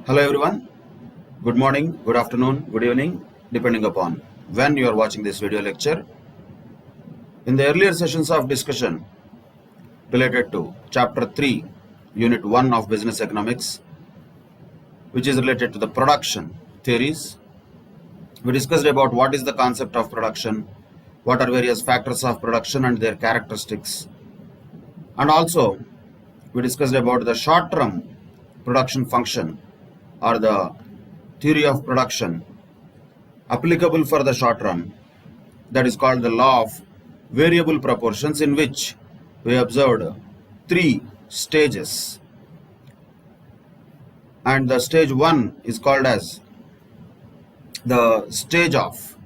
Hello everyone, good morning, good afternoon, good evening, depending upon when you are watching this video lecture. In the earlier sessions of discussion related to chapter 3, unit 1 of business economics, which is related to the production theories, we discussed about what is the concept of production, what are various factors of production and their characteristics, and also we discussed about the short-term production function or the theory of production applicable for the short run, that is called the law of variable proportions, in which we observed 3 stages, and the stage 1 is called as the stage of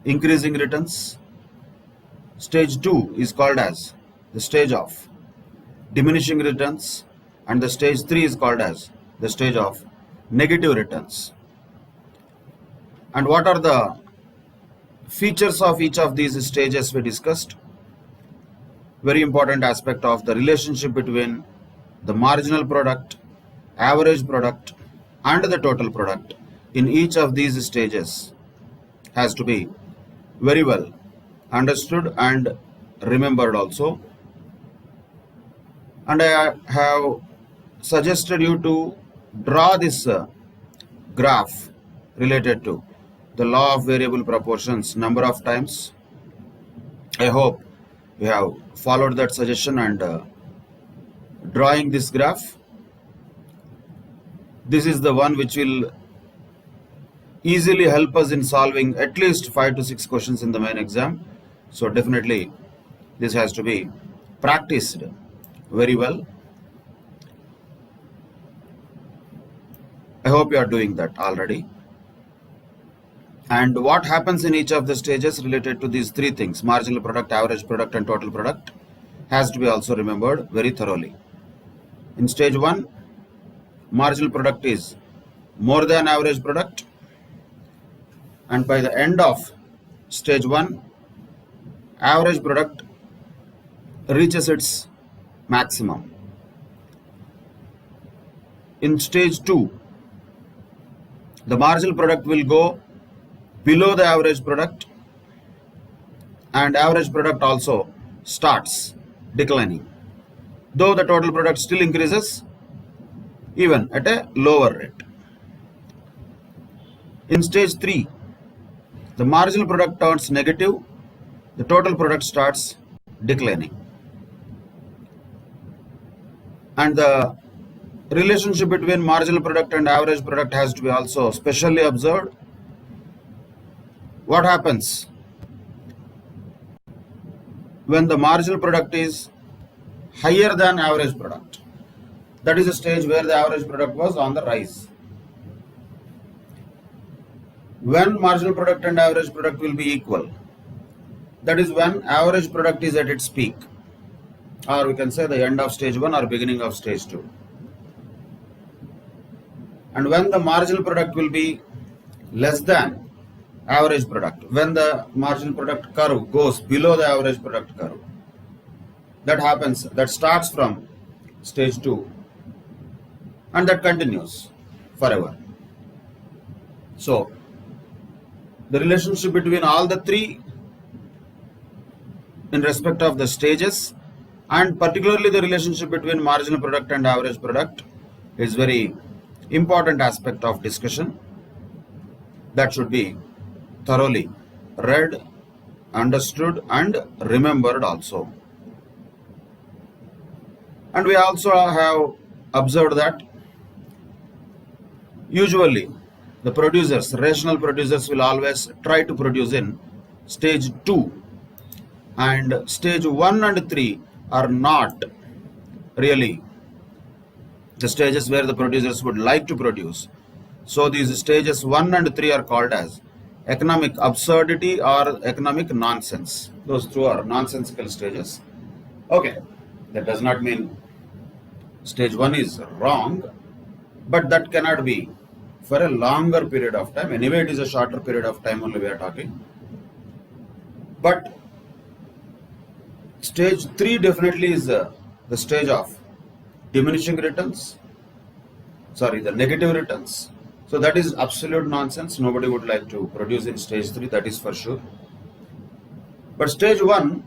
increasing returns, stage 2 is called as the stage of diminishing returns, and the stage 3 is called as the stage of negative returns. And what are the features of each of these stages we discussed? Very important aspect of the relationship between the marginal product, average product, and the total product in each of these stages has to be very well understood and remembered also. And I have suggested you to draw this graph related to the law of variable proportions number of times. I hope you have followed that suggestion and drawing this graph. This is the one which will easily help us in solving at least 5 to 6 questions in the main exam. So definitely this has to be practiced very well. I hope you are doing that already. And what happens in each of the stages related to these 3 things, marginal product, average product, and total product, has to be also remembered very thoroughly. In stage 1, marginal product is more than average product, and by the end of stage 1, average product reaches its maximum. In stage 2, the marginal product will go below the average product, and average product also starts declining, though the total product still increases, even at a lower rate. In stage 3, the marginal product turns negative, the total product starts declining, and the relationship between marginal product and average product has to be also specially observed. What happens when the marginal product is higher than average product? That is a stage where the average product was on the rise. When marginal product and average product will be equal, that is when average product is at its peak, or we can say the end of stage 1 or beginning of stage 2. And when the marginal product will be less than average product, when the marginal product curve goes below the average product curve, that happens, that starts from stage 2 and that continues forever. So the relationship between all the 3 in respect of the stages, and particularly the relationship between marginal product and average product, is very important aspect of discussion that should be thoroughly read, understood, and remembered also. And we also have observed that usually the producers, rational producers, will always try to produce in stage 2, and stage 1 and 3 are not really the stages where the producers would like to produce. So these stages 1 and 3 are called as economic absurdity or economic nonsense. Those 2 are nonsensical stages. Okay, that does not mean stage 1 is wrong, but that cannot be for a longer period of time. Anyway, it is a shorter period of time only we are talking. But stage 3 definitely is the stage of diminishing returns, sorry, the negative returns. So that is absolute nonsense. Nobody would like to produce in stage 3, that is for sure. But stage 1,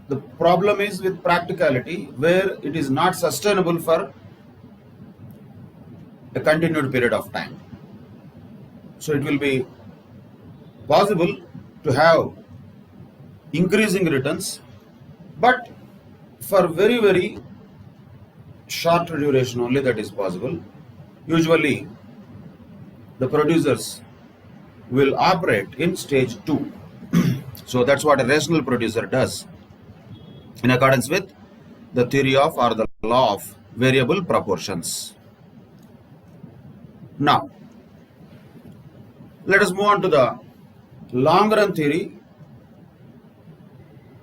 the problem is with practicality, where it is not sustainable for a continued period of time. So it will be possible to have increasing returns, but for very, very short duration only that is possible. Usually the producers will operate in stage 2. So that's what a rational producer does in accordance with the theory of or the law of variable proportions. Now, let us move on to the long run theory,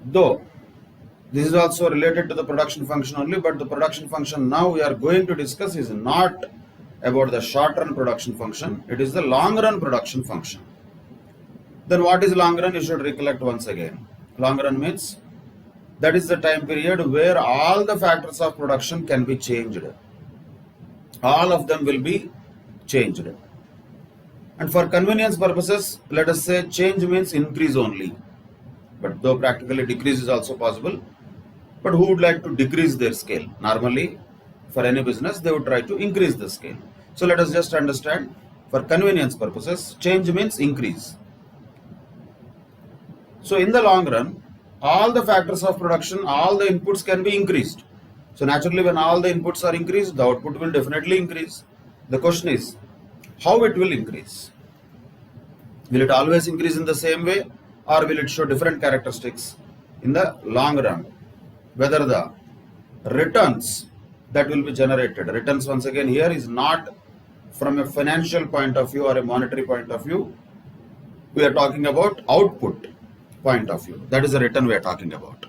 though this is also related to the production function only, but the production function now we are going to discuss is not about the short run production function, it is the long run production function. Then what is long run? You should recollect once again. Long run means that is the time period where all the factors of production can be changed. All of them will be changed. And for convenience purposes, let us say change means increase only. But though practically decrease is also possible. But who would like to decrease their scale? Normally, for any business, they would try to increase the scale. So let us just understand, for convenience purposes, change means increase. So in the long run, all the factors of production, all the inputs can be increased. So naturally, when all the inputs are increased, the output will definitely increase. The question is, how it will increase? Will it always increase in the same way, or will it show different characteristics in the long run? Whether the returns that will be generated, returns once again here is not from a financial point of view or a monetary point of view. We are talking about output point of view. That is the return we are talking about.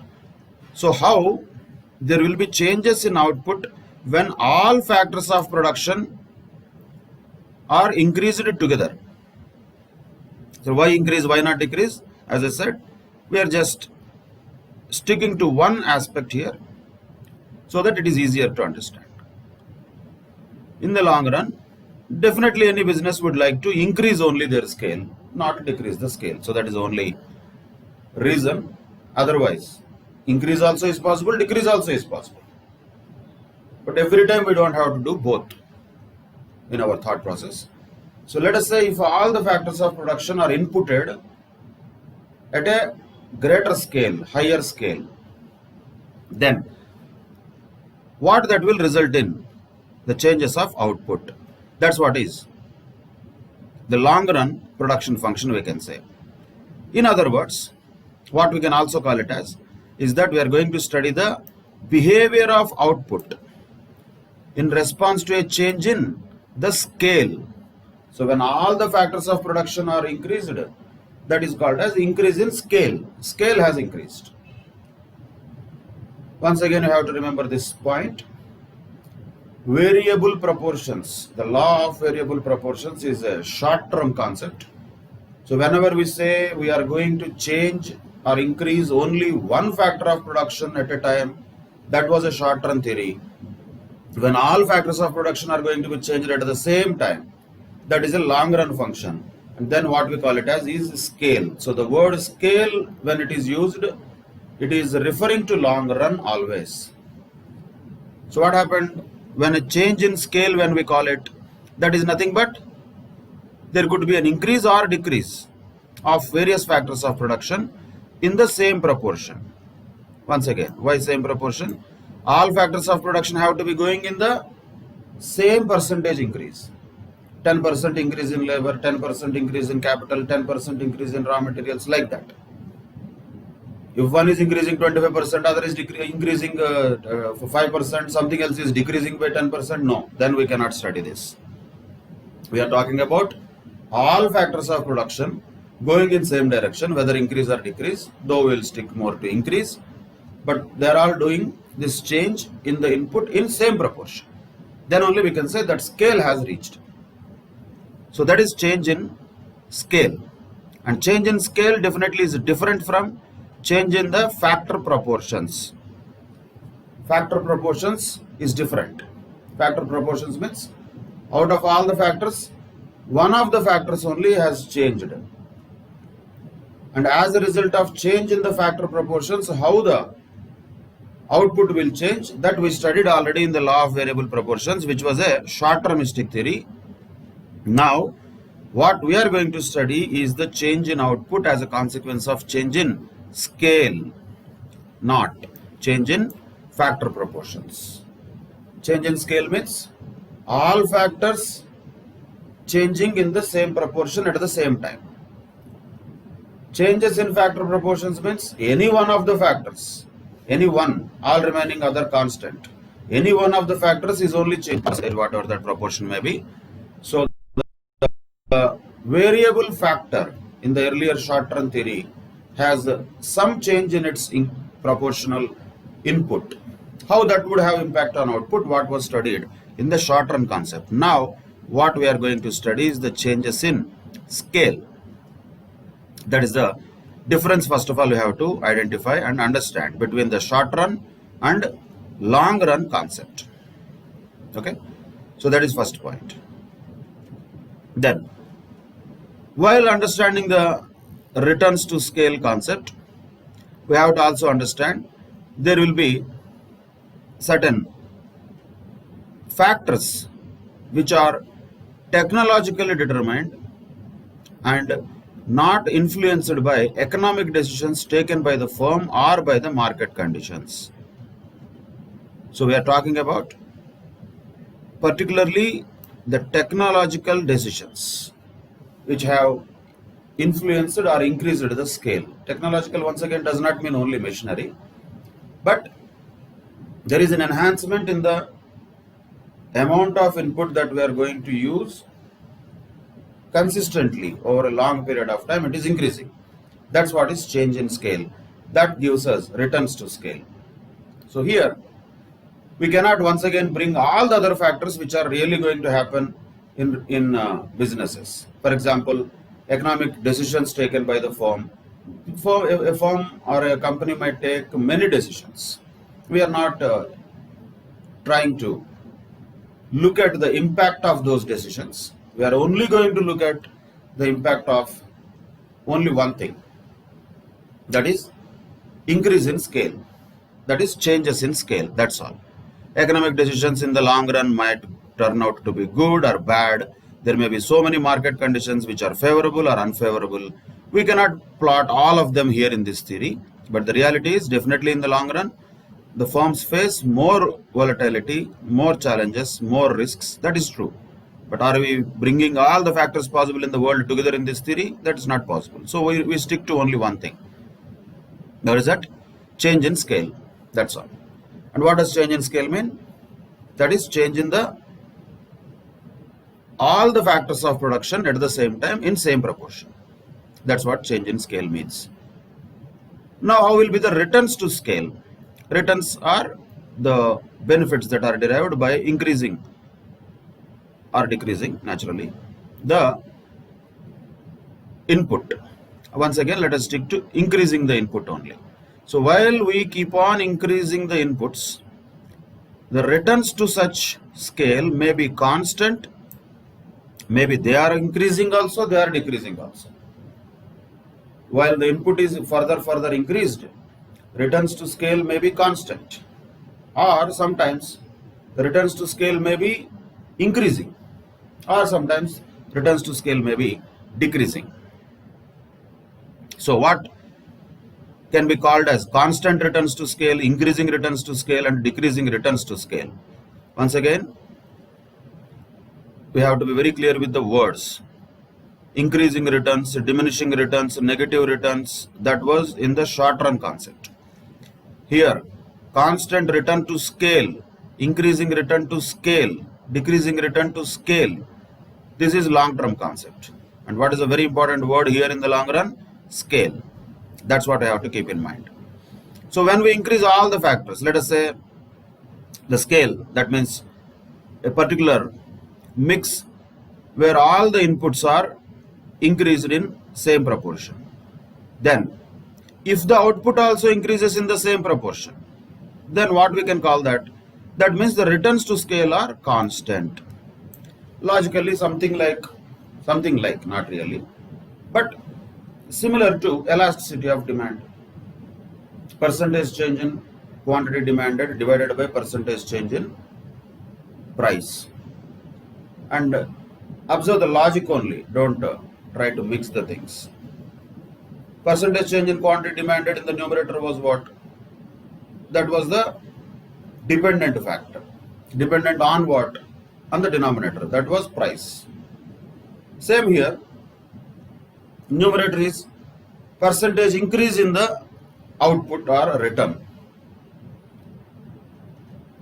So how there will be changes in output when all factors of production are increased together. So why increase, why not decrease? As I said, we are just sticking to one aspect here so that it is easier to understand. In the long run, definitely any business would like to increase only their scale, not decrease the scale. So that is only reason. Otherwise, increase also is possible, decrease also is possible. But every time we don't have to do both in our thought process. So let us say if all the factors of production are inputted at a greater scale, higher scale, then what that will result in? The changes of output. That's what is the long run production function, we can say. In other words, what we can also call it as is that we are going to study the behavior of output in response to a change in the scale. So when all the factors of production are increased, that is called as increase in scale. Scale has increased. Once again, you have to remember this point. Variable proportions. The law of variable proportions is a short-term concept. So whenever we say we are going to change or increase only one factor of production at a time, that was a short-term theory. When all factors of production are going to be changed at the same time, that is a long-run function. And then what we call it as is scale. So the word scale, when it is used, it is referring to long run always. So what happened when a change in scale, when we call it, that is nothing but there could be an increase or decrease of various factors of production in the same proportion. Once again, why same proportion? All factors of production have to be going in the same percentage increase. 10% increase in labor, 10% increase in capital, 10% increase in raw materials, like that. If one is increasing 25%, other is increasing 5%, something else is decreasing by 10%, no, then we cannot study this. We are talking about all factors of production going in same direction, whether increase or decrease, though we will stick more to increase, but they are all doing this change in the input in same proportion. Then only we can say that scale has reached. So that is change in scale. And change in scale definitely is different from change in the factor proportions. Factor proportions is different. Factor proportions means Out of all the factors, one of the factors only has changed. And as a result of change in the factor proportions, how the output will change, that we studied already in the law of variable proportions, which was a short-termistic theory. Now, what we are going to study is the change in output as a consequence of change in scale, not change in factor proportions. Change in scale means all factors changing in the same proportion at the same time. Changes in factor proportions means any one of the factors, any one, all remaining other constant, any one of the factors is only changing, whatever that proportion may be. So the variable factor in the earlier short-term theory has some change in its proportional input. How that would have impact on output, what was studied in the short-term concept. Now, what we are going to study is the changes in scale. That is the difference, first of all, you have to identify and understand between the short-run and long-run concept. Okay, so that is first point. Then, while understanding the returns to scale concept, we have to also understand there will be certain factors which are technologically determined and not influenced by economic decisions taken by the firm or by the market conditions. So we are talking about particularly the technological decisions which have influenced or increased the scale. Technological, once again, does not mean only machinery, but there is an enhancement in the amount of input that we are going to use consistently over a long period of time. It is increasing. That's what is change in scale. That gives us returns to scale. So here we cannot once again bring all the other factors which are really going to happen in businesses. For example, economic decisions taken by the firm. For a firm or a company might take many decisions. We are not trying to look at the impact of those decisions. We are only going to look at the impact of only one thing, that is increase in scale, that is changes in scale. That's all. Economic decisions in the long run might turn out to be good or bad. There may be so many market conditions which are favorable or unfavorable. We cannot plot all of them here in this theory, but the reality is definitely in the long run the firms face more volatility, more challenges, more risks. That is true. But are we bringing all the factors possible in the world together in this theory? That is not possible. So we stick to only one thing. That is that change in scale. That's all. And what does change in scale mean? That is change in all the factors of production at the same time in same proportion. That's what change in scale means. Now, how will be the returns to scale? Returns are the benefits that are derived by increasing or decreasing, naturally, the input. Once again, let us stick to increasing the input only. So while we keep on increasing the inputs, the returns to such scale may be constant, maybe they are increasing also, they are decreasing also. While the input is further increased, returns to scale may be constant, or sometimes the returns to scale may be increasing, or sometimes returns to scale may be decreasing. So what can be called as constant returns to scale, increasing returns to scale, and decreasing returns to scale? Once again, we have to be very clear with the words. Increasing returns, diminishing returns, negative returns, that was in the short run concept. Here, constant return to scale, increasing return to scale, decreasing return to scale, this is long term concept. And what is a very important word here in the long run? Scale. That's what I have to keep in mind. So when we increase all the factors, let us say the scale, that means a particular mix where all the inputs are increased in same proportion. Then if the output also increases in the same proportion, then what we can call that? That means the returns to scale are constant. logically something like, not really, but similar to elasticity of demand. Percentage change in quantity demanded divided by percentage change in price. And observe the logic only, don't try to mix the things. Percentage change in quantity demanded in the numerator was what? That was the dependent factor. Dependent on what? On the denominator. That was price. Same here. Numerator is percentage increase in the output or return.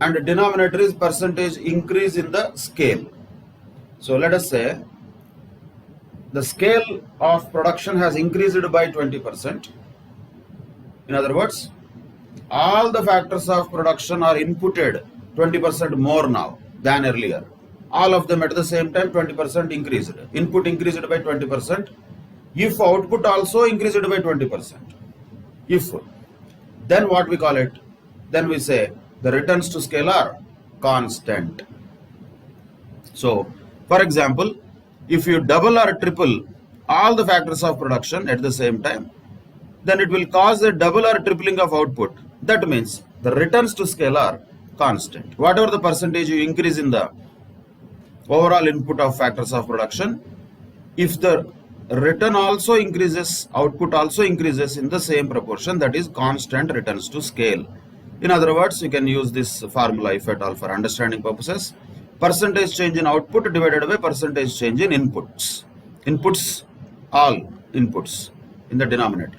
And the denominator is percentage increase in the scale. So let us say the scale of production has increased by 20%. In other words, all the factors of production are inputted 20% more now than earlier. All of them at the same time 20% increased. Input increased by 20%. If output also increased by 20%. If, then what we call it? Then we say the returns to scale are constant. So, for example, if you double or triple all the factors of production at the same time, then it will cause a double or tripling of output. That means the returns to scale are constant. Whatever the percentage you increase in the overall input of factors of production, if the return also increases, output also increases in the same proportion, that is constant returns to scale. In other words, you can use this formula if at all for understanding purposes. Percentage change in output divided by percentage change in inputs. Inputs, all inputs in the denominator.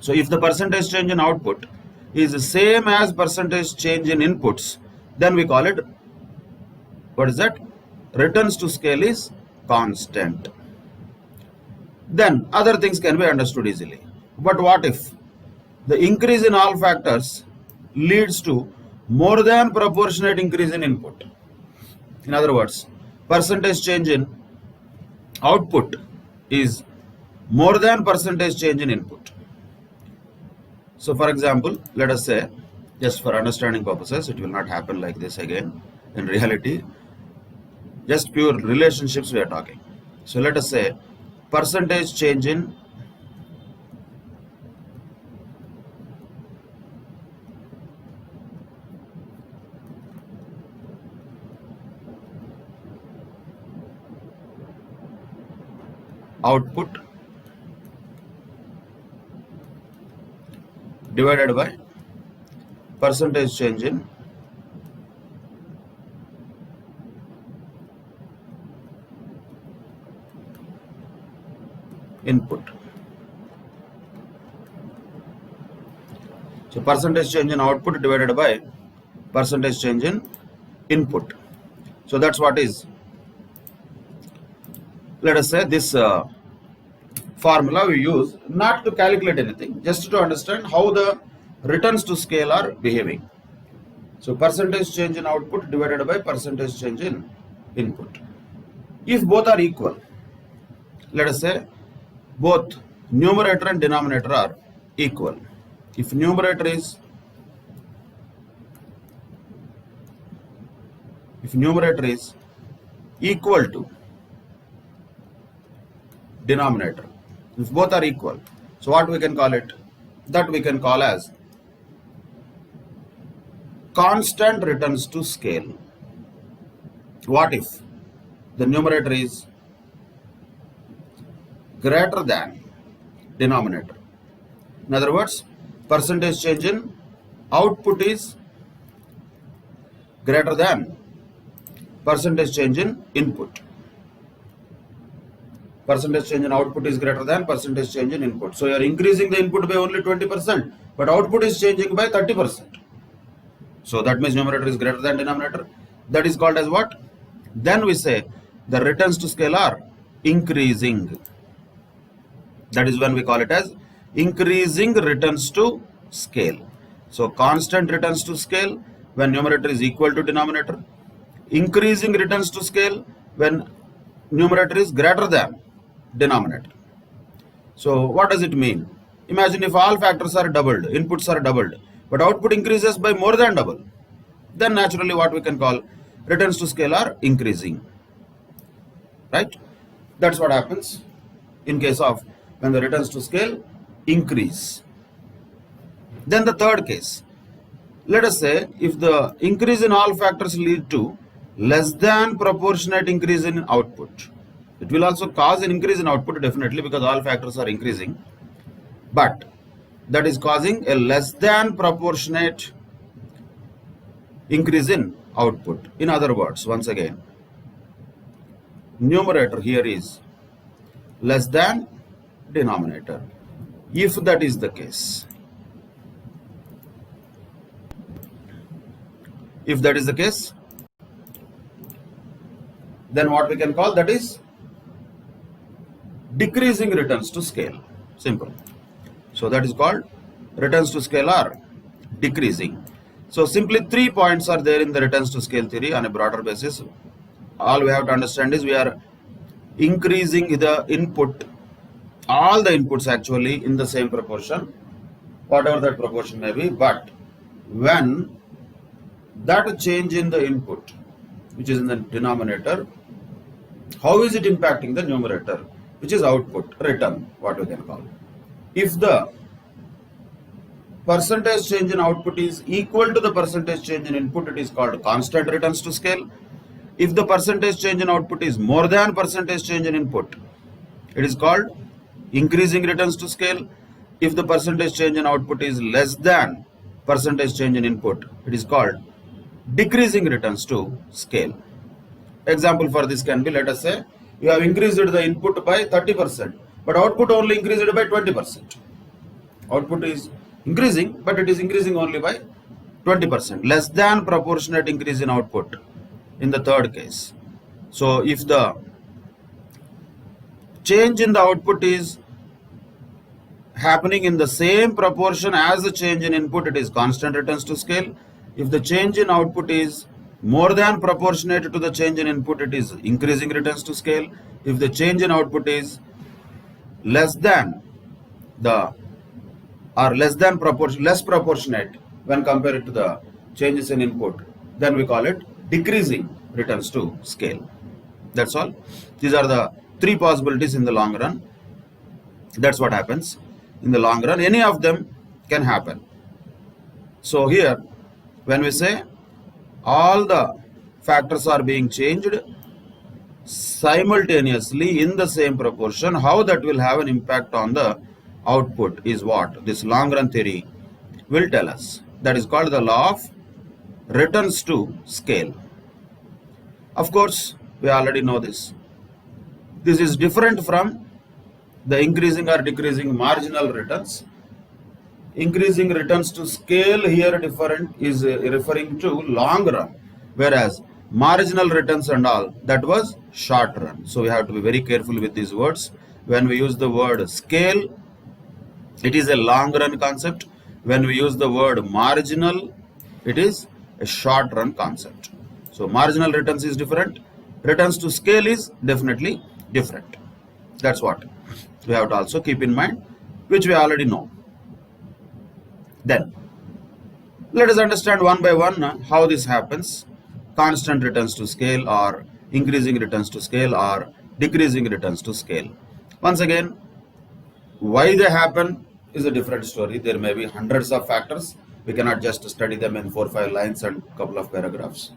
So if the percentage change in output is the same as percentage change in inputs, then we call it, what is that? Returns to scale is constant. Then other things can be understood easily. But what if the increase in all factors leads to more than proportionate increase in input? In other words, percentage change in output is more than percentage change in input. So for example, let us say, just for understanding purposes, it will not happen like this again. In reality, just pure relationships we are talking. So let us say percentage change in output divided by percentage change in input. So percentage change in output divided by percentage change in input. So that's what is, let us say, this formula we use not to calculate anything, just to understand how the returns to scale are behaving. So percentage change in output divided by percentage change in input. If both are equal, let us say both numerator and denominator are equal. If numerator is equal to denominator, if both are equal, so what we can call it? That we can call as constant returns to scale. What if the numerator is greater than denominator? In other words, percentage change in output is greater than percentage change in input. Percentage change in output is greater than percentage change in input. So you are increasing the input by only 20%, but output is changing by 30%. So that means numerator is greater than denominator. That is called as what? Then we say the returns to scale are increasing. That is when we call it as increasing returns to scale. So constant returns to scale when numerator is equal to denominator. Increasing returns to scale when numerator is greater than denominator. So what does it mean? Imagine if all factors are doubled, inputs are doubled, but output increases by more than double. Then naturally what we can call returns to scale are increasing. right? That's what happens in case of when the returns to scale increase. Then the third case, let us say if the increase in all factors lead to less than proportionate increase in output. It will also cause an increase in output definitely because all factors are increasing, but that is causing a less than proportionate increase in output. In other words, once again, numerator here is less than denominator. If that is the case, then what we can call that is decreasing returns to scale. Simple. So that is called returns to scale are decreasing. So simply 3 points are there in the returns to scale theory on a broader basis. All we have to understand is we are increasing the input, all the inputs actually in the same proportion, whatever that proportion may be, but when that change in the input, which is in the denominator, how is it impacting the numerator, which is output, return, what we can call. If the percentage change in output is equal to the percentage change in input, it is called constant returns to scale. If the percentage change in output is more than percentage change in input, it is called increasing returns to scale. If the percentage change in output is less than percentage change in input, it is called decreasing returns to scale. Example for this can be, let us say you have increased the input by 30%, but output only increased by 20%. Output is increasing, but it is increasing only by 20%, less than proportionate increase in output in the third case. So if the change in the output is happening in the same proportion as the change in input, it is constant returns to scale. If the change in output is more than proportionate to the change in input, it is increasing returns to scale. If the change in output is less than less proportionate when compared to the changes in input, then we call it decreasing returns to scale. That's all. These are the 3 possibilities in the long run. That's what happens in the long run. Any of them can happen. So here, when we say all the factors are being changed simultaneously in the same proportion, how that will have an impact on the output is what this long run theory will tell us. That is called the law of returns to scale. Of course, we already know this. This is different from the increasing or decreasing marginal returns. Increasing returns to scale here different is referring to long run, whereas marginal returns and all, that was short run. So we have to be very careful with these words. When we use the word scale, it is a long run concept. When we use the word marginal, it is a short run concept. So marginal returns is different. Returns to scale is definitely different. That's what we have to also keep in mind, which we already know. Then let us understand one by one how this happens. Constant returns to scale, or increasing returns to scale, or decreasing returns to scale. Once again, why they happen is a different story. There may be hundreds of factors. We cannot just study them in 4 or 5 lines and couple of paragraphs.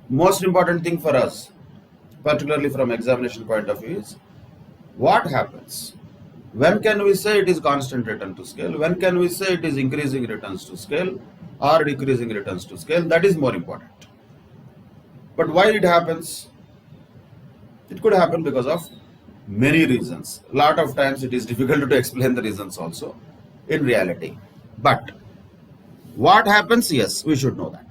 Most important thing for us, particularly from examination point of view, is what happens. When can we say it is constant return to scale? When can we say it is increasing returns to scale or decreasing returns to scale? That is more important. But why it happens? It could happen because of many reasons. A lot of times it is difficult to explain the reasons also in reality. But what happens? Yes, we should know that.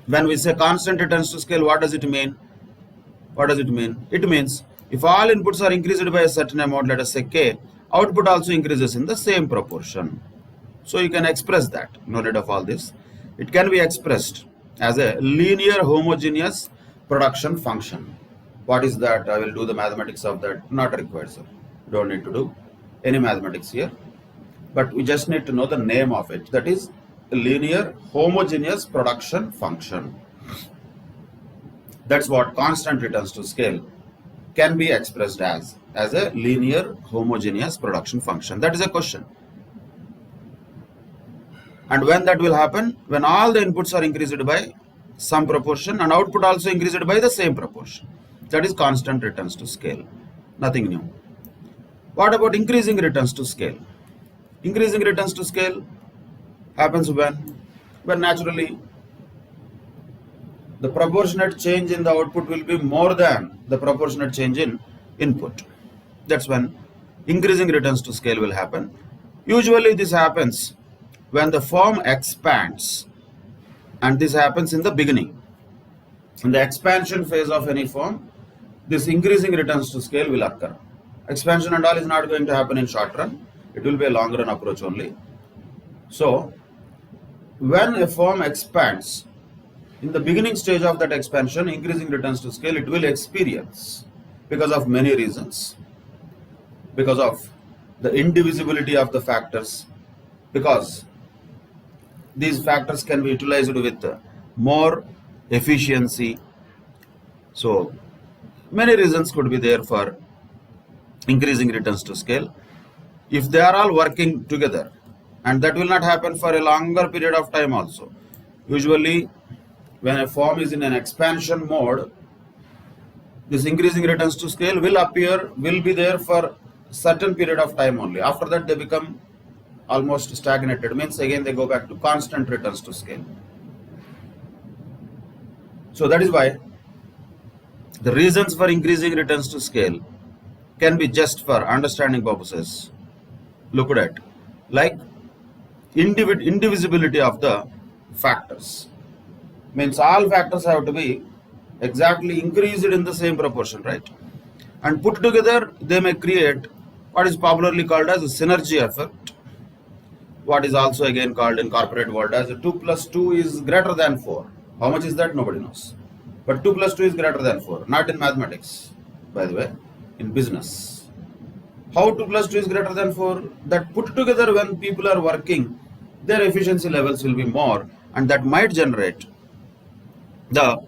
When we say constant returns to scale, what does it mean? What does it mean? It means if all inputs are increased by a certain amount, let us say K, output also increases in the same proportion. So you can express that. No need of all this. It can be expressed as a linear homogeneous production function. What is that? I will do the mathematics of that. Not required, sir. You don't need to do any mathematics here. But we just need to know the name of it. That is a linear homogeneous production function. That's what constant returns to scale can be expressed as a linear homogeneous production function. That is a question. And when that will happen? When all the inputs are increased by some proportion and output also increased by the same proportion. That is constant returns to scale. Nothing new. What about increasing returns to scale? Increasing returns to scale happens when naturally the proportionate change in the output will be more than the proportionate change in input. That's when increasing returns to scale will happen. Usually this happens when the firm expands, and this happens in the beginning. In the expansion phase of any firm, this increasing returns to scale will occur. Expansion and all is not going to happen in short run. It will be a long run approach only. So when a firm expands, in the beginning stage of that expansion, increasing returns to scale, it will experience because of many reasons. Because of the indivisibility of the factors, because these factors can be utilized with more efficiency. So many reasons could be there for increasing returns to scale. If they are all working together, and that will not happen for a longer period of time also. Usually when a firm is in an expansion mode, this increasing returns to scale will be there for certain period of time only. After that they become almost stagnated, means again they go back to constant returns to scale. So that is why the reasons for increasing returns to scale can be just for understanding purposes looked at, like indivisibility of the factors. Means all factors have to be exactly increased in the same proportion, right? And put together they may create what is popularly called as a synergy effect, what is also again called in corporate world as 2 plus 2 is greater than 4. How much is that? Nobody knows. But 2 plus 2 is greater than 4. Not in mathematics, by the way, in business. How 2 plus 2 is greater than 4? That put together when people are working, their efficiency levels will be more, and that might generate the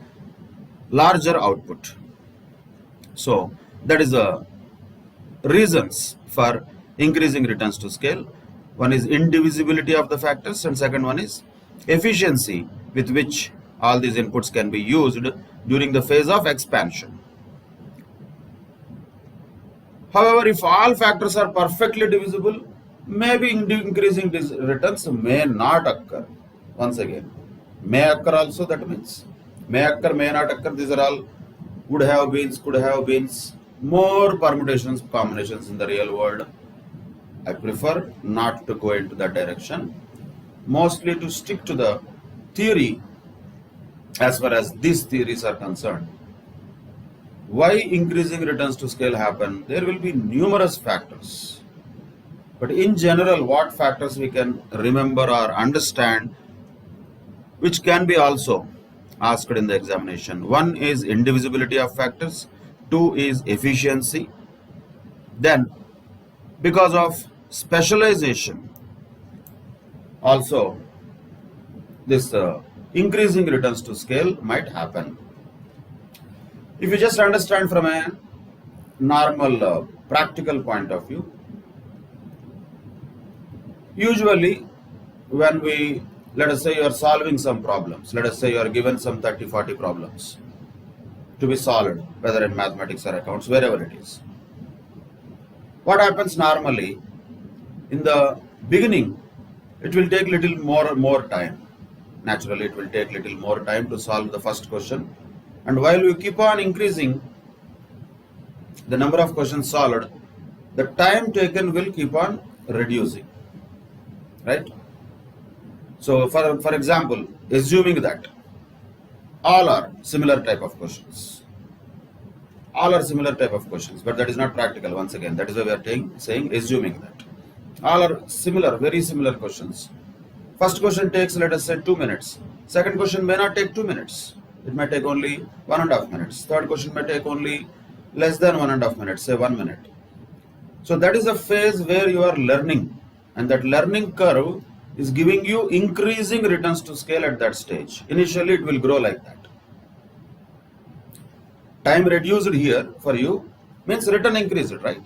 larger output. So that is the reasons for increasing returns to scale. One is indivisibility of the factors, and second one is efficiency with which all these inputs can be used during the phase of expansion. However, if all factors are perfectly divisible, maybe increasing these returns may not occur. Once again, may occur also, that means may occur, may not occur. These are all would have beens, could have beens, more permutations, combinations in the real world. I prefer not to go into that direction, mostly to stick to the theory as far as these theories are concerned. Why increasing returns to scale happen? There will be numerous factors. But in general, what factors we can remember or understand, which can be also asked in the examination. One is indivisibility of factors. Two is efficiency. Then, because of specialization, also this increasing returns to scale might happen. If you just understand from a normal practical point of view, usually when we, let us say you are solving some problems, let us say you are given some 30-40 problems to be solved, whether in mathematics or accounts, wherever it is. What happens normally, in the beginning, it will take little more time. Naturally, it will take little more time to solve the first question. And while we keep on increasing the number of questions solved, the time taken will keep on reducing, right? So for example, assuming that all are similar type of questions, but that is not practical. Once again, that is why we are saying assuming that all are similar, very similar questions. First question takes, let us say, 2 minutes. Second question may not take 2 minutes. It may take only 1.5 minutes. Third question may take only less than 1.5 minutes, say 1 minute. So that is a phase where you are learning, and that learning curve is giving you increasing returns to scale at that stage. Initially it will grow like that. time reduced here for you means return increased, right?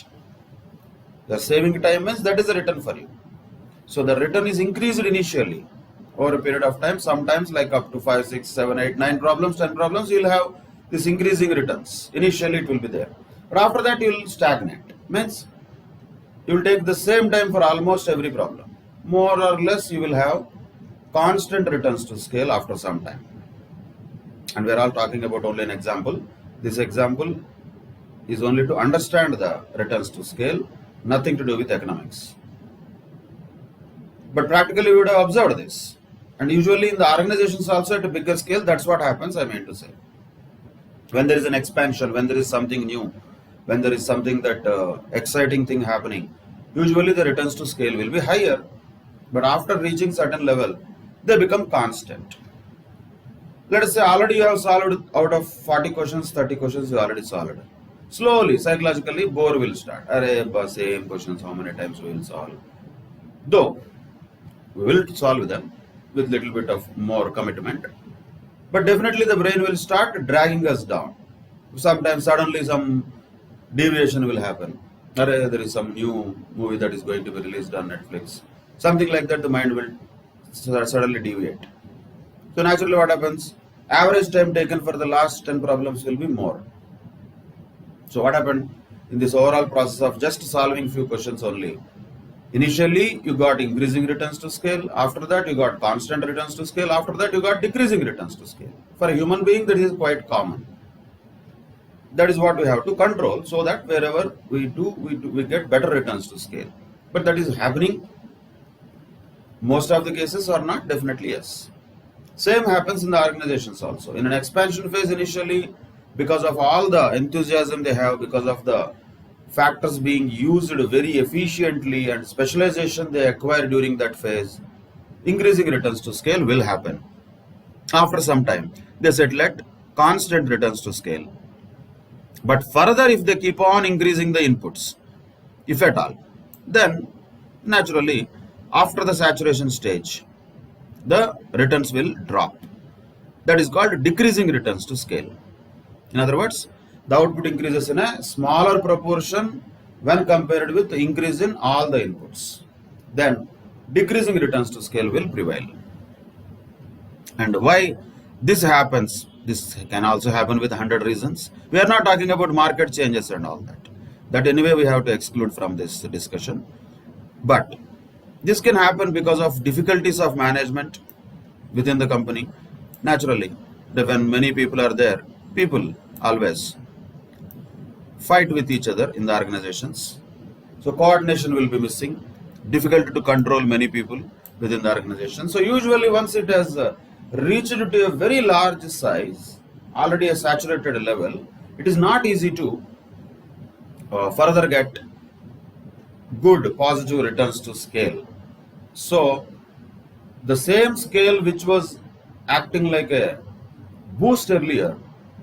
The saving time means that is the return for you. So the return is increased initially over a period of time. Sometimes like up to 5, 6, 7, 8, 9 problems, 10 problems, you will have this increasing returns. Initially it will be there. But after that you will stagnate. Means you will take the same time for almost every problem. More or less you will have constant returns to scale after some time. And we are all talking about only an example. This example is only to understand the returns to scale, nothing to do with economics. But practically we would have observed this. And usually in the organizations also at a bigger scale, that's what happens, I mean to say. When there is an expansion, when there is something new, when there is something that exciting thing happening, usually the returns to scale will be higher. But after reaching certain level, they become constant. Let us say already you have solved out of 40 questions, 30 questions you already solved. Slowly, psychologically, bore will start. Arey, same questions, how many times we will solve? Though, we will solve them with little bit of more commitment. But definitely the brain will start dragging us down. Sometimes suddenly some deviation will happen. Arey, there is some new movie that is going to be released on Netflix. Something like that, the mind will suddenly deviate. So naturally what happens? Average time taken for the last 10 problems will be more. So what happened in this overall process of just solving few questions only? Initially you got increasing returns to scale. After that you got constant returns to scale. After that you got decreasing returns to scale. For a human being that is quite common. That is what we have to control so that wherever we get better returns to scale. But that is happening most of the cases or not? Definitely yes. Same happens in the organizations also. In an expansion phase initially, because of all the enthusiasm they have, because of the factors being used very efficiently and specialization they acquire during that phase, increasing returns to scale will happen. After some time, they settle at constant returns to scale. But further, if they keep on increasing the inputs, if at all, then naturally, after the saturation stage, the returns will drop. That is called decreasing returns to scale. In other words, the output increases in a smaller proportion when compared with the increase in all the inputs. Then decreasing returns to scale will prevail. And why this happens? This can also happen with 100 reasons. We are not talking about market changes and all that. That anyway we have to exclude from this discussion. But this can happen because of difficulties of management within the company. Naturally, when many people are there, people always fight with each other in the organizations. So coordination will be missing, difficult to control many people within the organization. So usually once it has reached to a very large size, already a saturated level, it is not easy to further get good positive returns to scale. So the same scale which was acting like a boost earlier,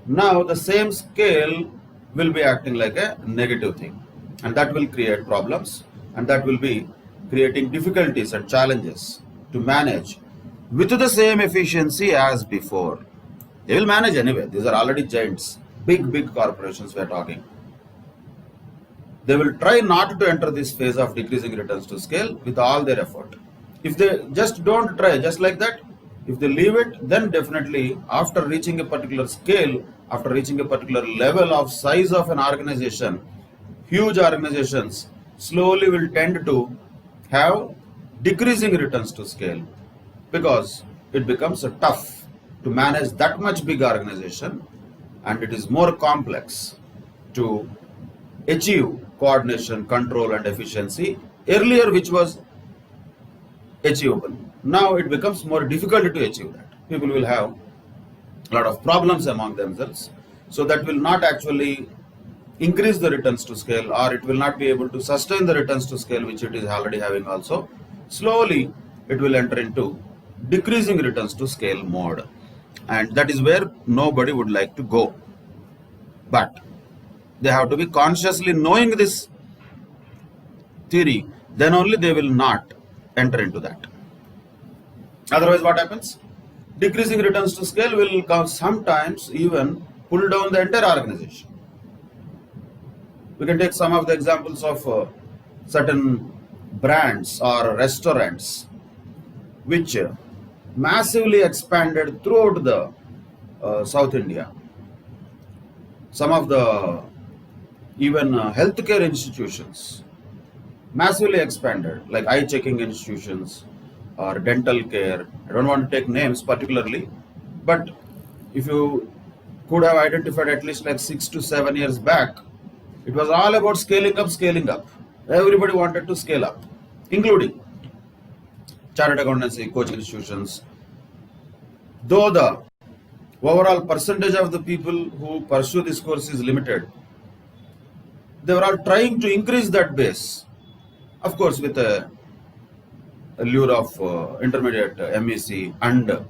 now the same scale will be acting like a negative thing, and that will create problems, and that will be creating difficulties and challenges to manage with the same efficiency as before. They will manage anyway. These are already giants, big corporations we are talking. They will try not to enter this phase of decreasing returns to scale with all their effort. If they just don't try, just like that, if they leave it, then definitely after reaching a particular scale, after reaching a particular level of size of an organization, huge organizations slowly will tend to have decreasing returns to scale, because it becomes tough to manage that much big organization, and it is more complex to achieve coordination, control and efficiency earlier, which was achievable. Now it becomes more difficult to achieve that. People will have a lot of problems among themselves, so that will not actually increase the returns to scale, or it will not be able to sustain the returns to scale which it is already having also. Slowly it will enter into decreasing returns to scale mode, and that is where nobody would like to go. But they have to be consciously knowing this theory, then only they will not enter into that. Otherwise what happens? Decreasing returns to scale will come sometimes even pull down the entire organization. We can take some of the examples of certain brands or restaurants which massively expanded throughout the South India. Some of the even healthcare institutions massively expanded, like eye checking institutions or dental care. I don't want to take names particularly, but if you could have identified at least like 6 to 7 years back, it was all about scaling up, scaling up. Everybody wanted to scale up, including chartered accountancy, coaching institutions. Though the overall percentage of the people who pursue this course is limited, they were all trying to increase that base, of course with a lure of intermediate MEC and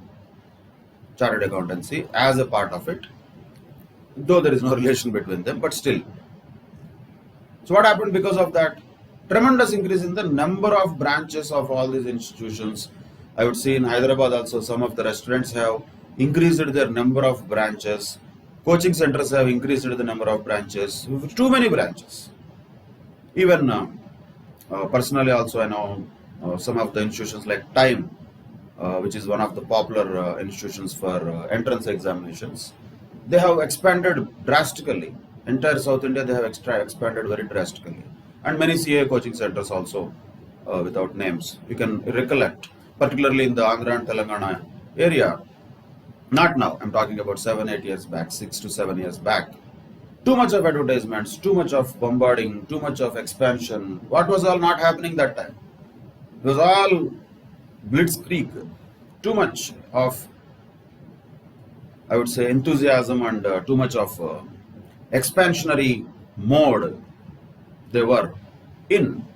chartered accountancy as a part of it, though there is no relation between them, but still. So what happened because of that? Tremendous increase in the number of branches of all these institutions. I would see in Hyderabad also some of the restaurants have increased their number of branches. Coaching centers have increased the number of branches. Too many branches. Even personally also I know some of the institutions like Time, which is one of the popular institutions for entrance examinations. They have expanded drastically. Entire South India they have expanded very drastically. And many CA coaching centers also, without names. You can recollect, particularly in the Andhra and Telangana area. Not now, I'm talking about 7-8 years back, 6 to 7 years back. Too much of advertisements, too much of bombarding, too much of expansion. What was all not happening that time? It was all blitzkrieg. Too much of, I would say, enthusiasm and too much of expansionary mode they were in.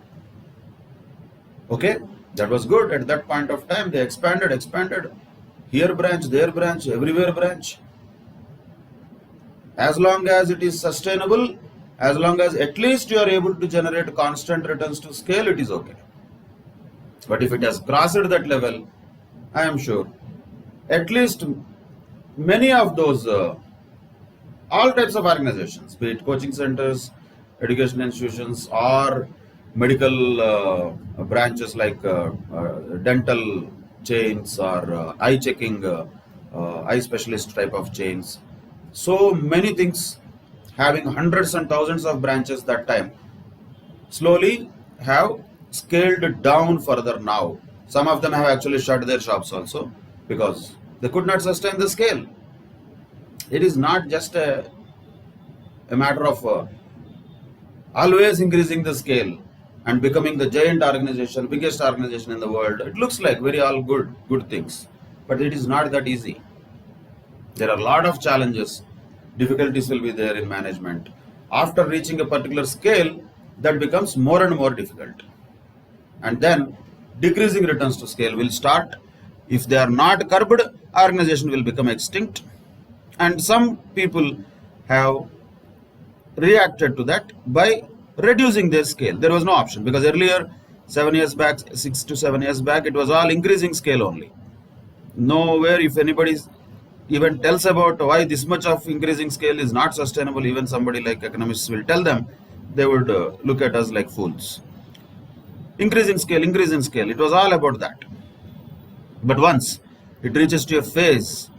Okay, that was good. At that point of time, they expanded. Here branch, there branch, everywhere branch. As long as it is sustainable, as long as at least you are able to generate constant returns to scale, it is okay. But if it has crossed that level, I am sure at least many of those all types of organizations, be it coaching centers, education institutions, or medical branches like dental chains or eye checking, eye specialist type of chains. So many things having hundreds and thousands of branches that time slowly have scaled down further now. Some of them have actually shut their shops also because they could not sustain the scale. It is not just a matter of always increasing the scale and becoming the giant organization, biggest organization in the world. It looks like very all good things, but it is not that easy. There are a lot of challenges, difficulties will be there in management. After reaching a particular scale, that becomes more and more difficult. And then decreasing returns to scale will start. If they are not curbed, organization will become extinct. And some people have reacted to that by reducing their scale. There was no option because earlier 7 years back, 6 to 7 years back, it was all increasing scale only. Nowhere, if anybody even tells about why this much of increasing scale is not sustainable, even somebody like economists will tell them, they would look at us like fools. Increase in scale, it was all about that. But once it reaches to a phase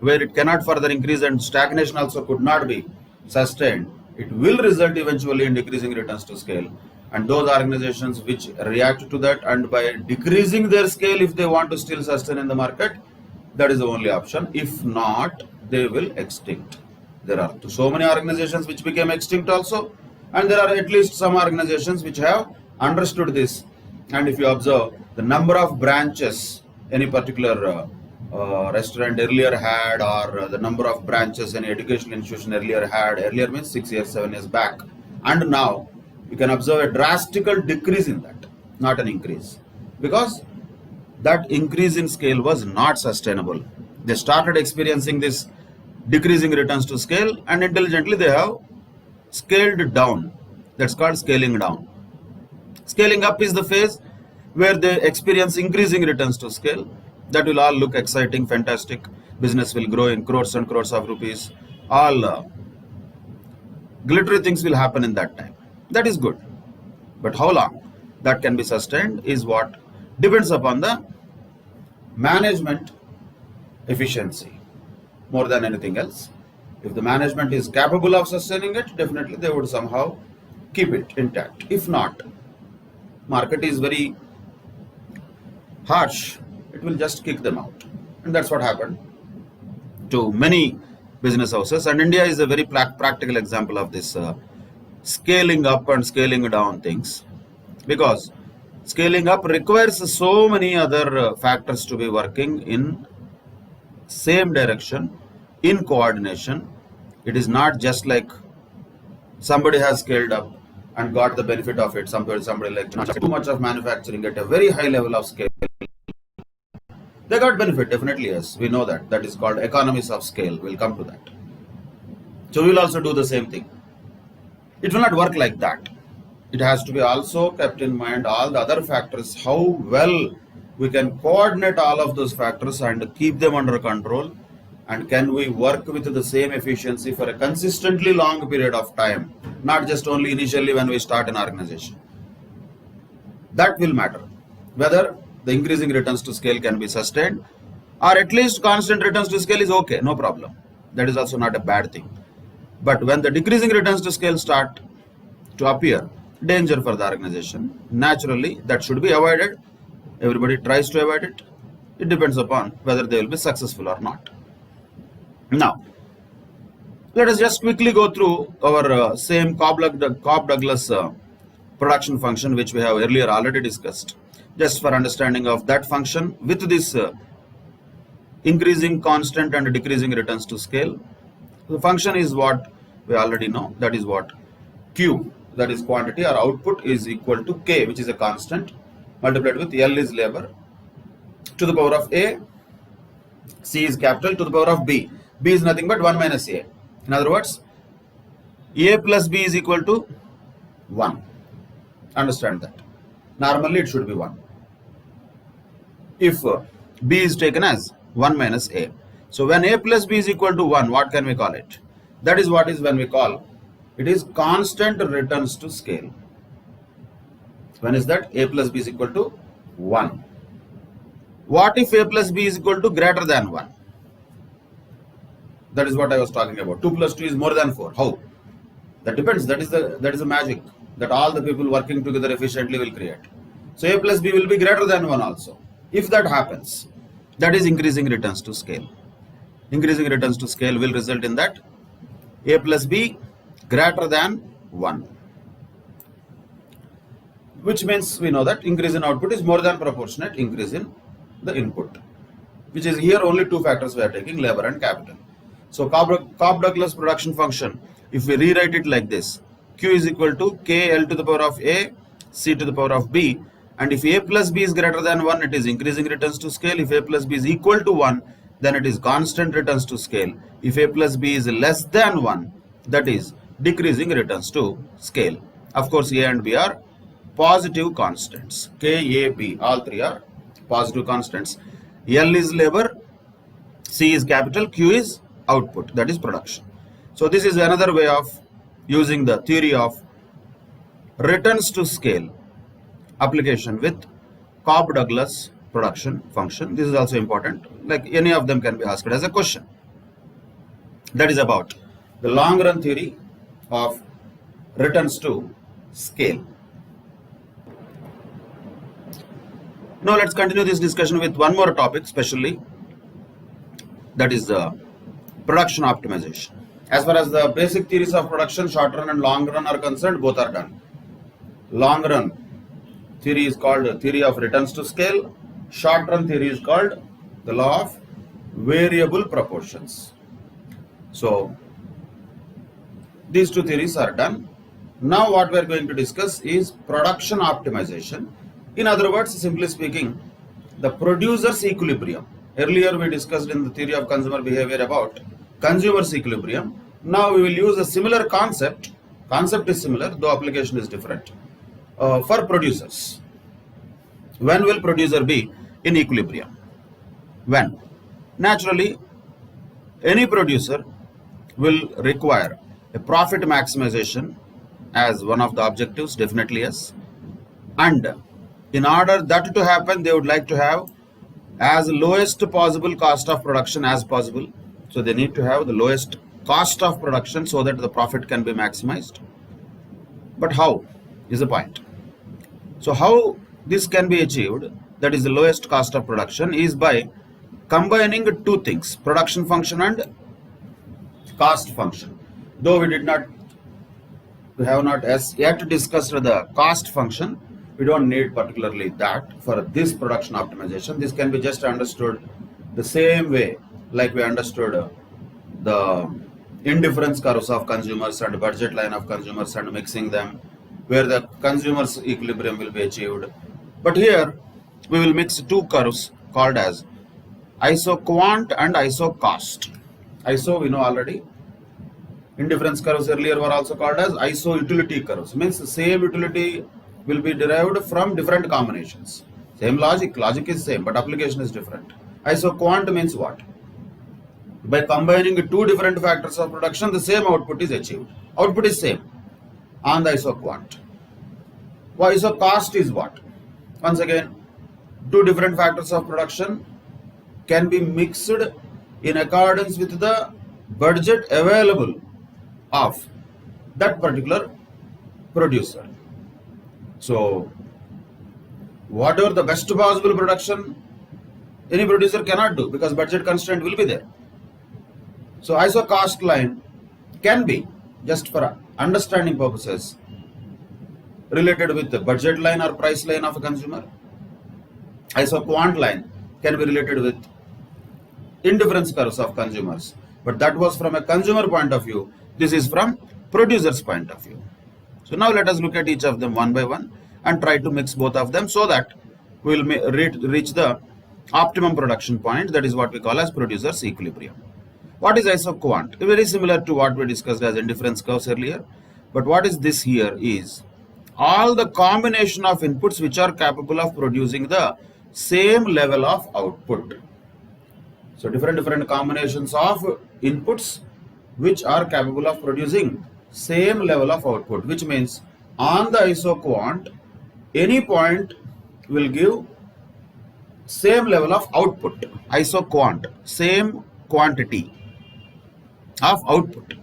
where it cannot further increase and stagnation also could not be sustained, it will result eventually in decreasing returns to scale. And those organizations which react to that and by decreasing their scale, if they want to still sustain in the market, that is the only option. If not, they will extinct. There are so many organizations which became extinct also, and there are at least some organizations which have understood this. And if you observe the number of branches any particular restaurant earlier had, or the number of branches any educational institution earlier had, earlier means 6 years, 7 years back, and now you can observe a drastic decrease in that, not an increase, because that increase in scale was not sustainable. They started experiencing this decreasing returns to scale, and intelligently they have scaled down. That's called scaling down. Scaling up is the phase where they experience increasing returns to scale. That will all look exciting, fantastic. Business will grow in crores and crores of rupees. all glittery things will happen in that time. That is good. But how long that can be sustained is what depends upon the management efficiency more than anything else. If the management is capable of sustaining it, definitely they would somehow keep it intact. If not, market is very harsh, it will just kick them out. And that's what happened to many business houses. And India is a very practical example of this scaling up and scaling down things, because scaling up requires so many other factors to be working in same direction, in coordination. It is not just like somebody has scaled up and got the benefit of it. Somebody like too much of manufacturing at a very high level of scale, they got benefit, definitely, yes, we know that. That is called economies of scale. We'll come to that. So we will also do the same thing. It will not work like that. It has to be also kept in mind all the other factors, how well we can coordinate all of those factors and keep them under control, and can we work with the same efficiency for a consistently long period of time, not just only initially when we start an organization. That will matter. Whether the increasing returns to scale can be sustained, or at least constant returns to scale is okay, no problem. That is also not a bad thing. But when the decreasing returns to scale start to appear, danger for the organization, naturally that should be avoided. Everybody tries to avoid it. It depends upon whether they will be successful or not. Now, let us just quickly go through our same Cobb-Douglas production function, which we have earlier already discussed, just for understanding of that function with this increasing constant and decreasing returns to scale. The function is what we already know, that is what Q, that is quantity or output, is equal to K, which is a constant, multiplied with L is labor, to the power of A, C is capital, to the power of B. B is nothing but 1 minus A. In other words, A plus B is equal to 1. Understand that. Normally it should be 1. If B is taken as 1 minus A. So when A plus B is equal to 1, what can we call it? That is what is when we call it is constant returns to scale. When is that? A plus B is equal to 1. What if A plus B is equal to greater than 1? That is what I was talking about. 2 plus 2 is more than 4. How? That depends. That is the magic that all the people working together efficiently will create. So A plus B will be greater than 1 also. If that happens, that is increasing returns to scale. Increasing returns to scale will result in that A plus B greater than 1. Which means we know that increase in output is more than proportionate increase in the input, which is here only two factors we are taking, labor and capital. So Cobb-Douglas production function, if we rewrite it like this, Q is equal to KL to the power of A, C to the power of B, and if A plus B is greater than 1, it is increasing returns to scale. If A plus B is equal to 1, then it is constant returns to scale. If A plus B is less than 1, that is decreasing returns to scale. Of course, A and B are positive constants. K, A, B, all three are positive constants. L is labor, C is capital, Q is output, that is production. So this is another way of using the theory of returns to scale application with Cobb-Douglas production function. This is also important, like any of them can be asked as a question. That is about the long run theory of returns to scale. Now let's continue this discussion with one more topic, especially that is the production optimization. As far as the basic theories of production, short run and long run are concerned, both are done. Long run theory is called theory of returns to scale. Short run theory is called the law of variable proportions. So these two theories are done. Now what we are going to discuss is production optimization. In other words, simply speaking, the producer's equilibrium. Earlier we discussed in the theory of consumer behavior about consumer's equilibrium. Now we will use a similar concept. Concept is similar, though application is different. For producers. When will producer be in equilibrium? When? Naturally, any producer will require a profit maximization as one of the objectives, definitely yes. And in order that to happen, they would like to have as lowest possible cost of production as possible. So they need to have the lowest cost of production so that the profit can be maximized. But how is the point? So how this can be achieved, that is the lowest cost of production, is by combining two things, production function and cost function. Though we have not as yet discussed the cost function, we don't need particularly that for this production optimization. This can be just understood the same way like we understood the indifference curves of consumers and budget line of consumers and mixing them, where the consumers equilibrium will be achieved. But here we will mix two curves called as isoquant and isocost. Iso we know already. Indifference curves earlier were also called as iso-utility curves. Means the same utility will be derived from different combinations. Same logic is same, but application is different. Isoquant means what? By combining two different factors of production, the same output is achieved. Output is same on the isoquant. Why isocost is what? Once again, two different factors of production can be mixed in accordance with the budget available of that particular producer. So whatever the best possible production any producer cannot do because budget constraint will be there. So isocost line can be, just for understanding purposes, related with the budget line or price line of a consumer. Isoquant line can be related with indifference curves of consumers. But that was from a consumer point of view. This is from producer's point of view. So now let us look at each of them one by one and try to mix both of them so that we will reach the optimum production point, that is what we call as producer's equilibrium. What is isoquant? Very similar to what we discussed as indifference curves earlier. But what is this here is all the combination of inputs which are capable of producing the same level of output. So different combinations of inputs which are capable of producing same level of output, which means on the isoquant any point will give same level of output. Isoquant, same quantity of output,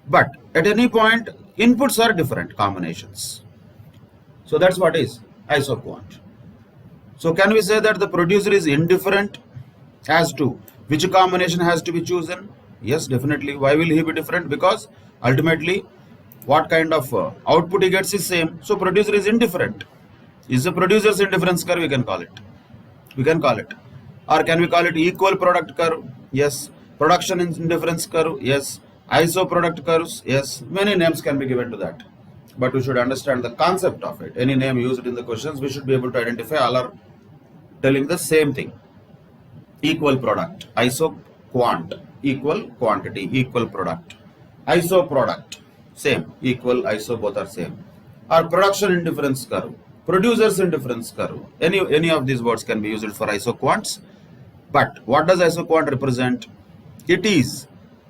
but at any point inputs are different combinations. So that's what is isoquant. So can we say that the producer is indifferent as to which combination has to be chosen? Yes, definitely. Why will he be different? Because ultimately what kind of output he gets is same. So producer is indifferent. Is the producer's indifference curve, we can call it. Or can we call it equal product curve? Yes. Production indifference curve? Yes. ISO product curves? Yes. Many names can be given to that. But we should understand the concept of it. Any name used in the questions, we should be able to identify, all are telling the same thing. Equal product, isoquant, equal quantity, equal product. ISO product, same, equal, ISO, both are same. Or production indifference curve, producer's indifference curve. Any of these words can be used for isoquants. But what does isoquant represent? It is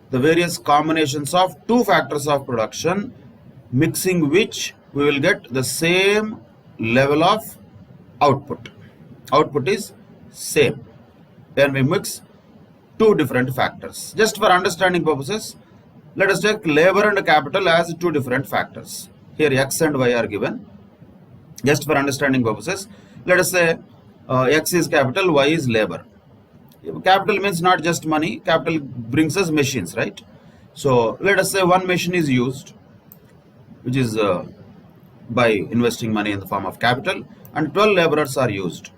the various combinations of two factors of production, mixing which we will get the same level of output. Output is same when we mix two different factors. Just for understanding purposes, let us take labor and capital as two different factors. Here X and Y are given. Just for understanding purposes, let us say X is capital, Y is labor. Capital means not just money, capital brings us machines, right? So let us say one machine is used, which is by investing money in the form of capital, and 12 laborers are used.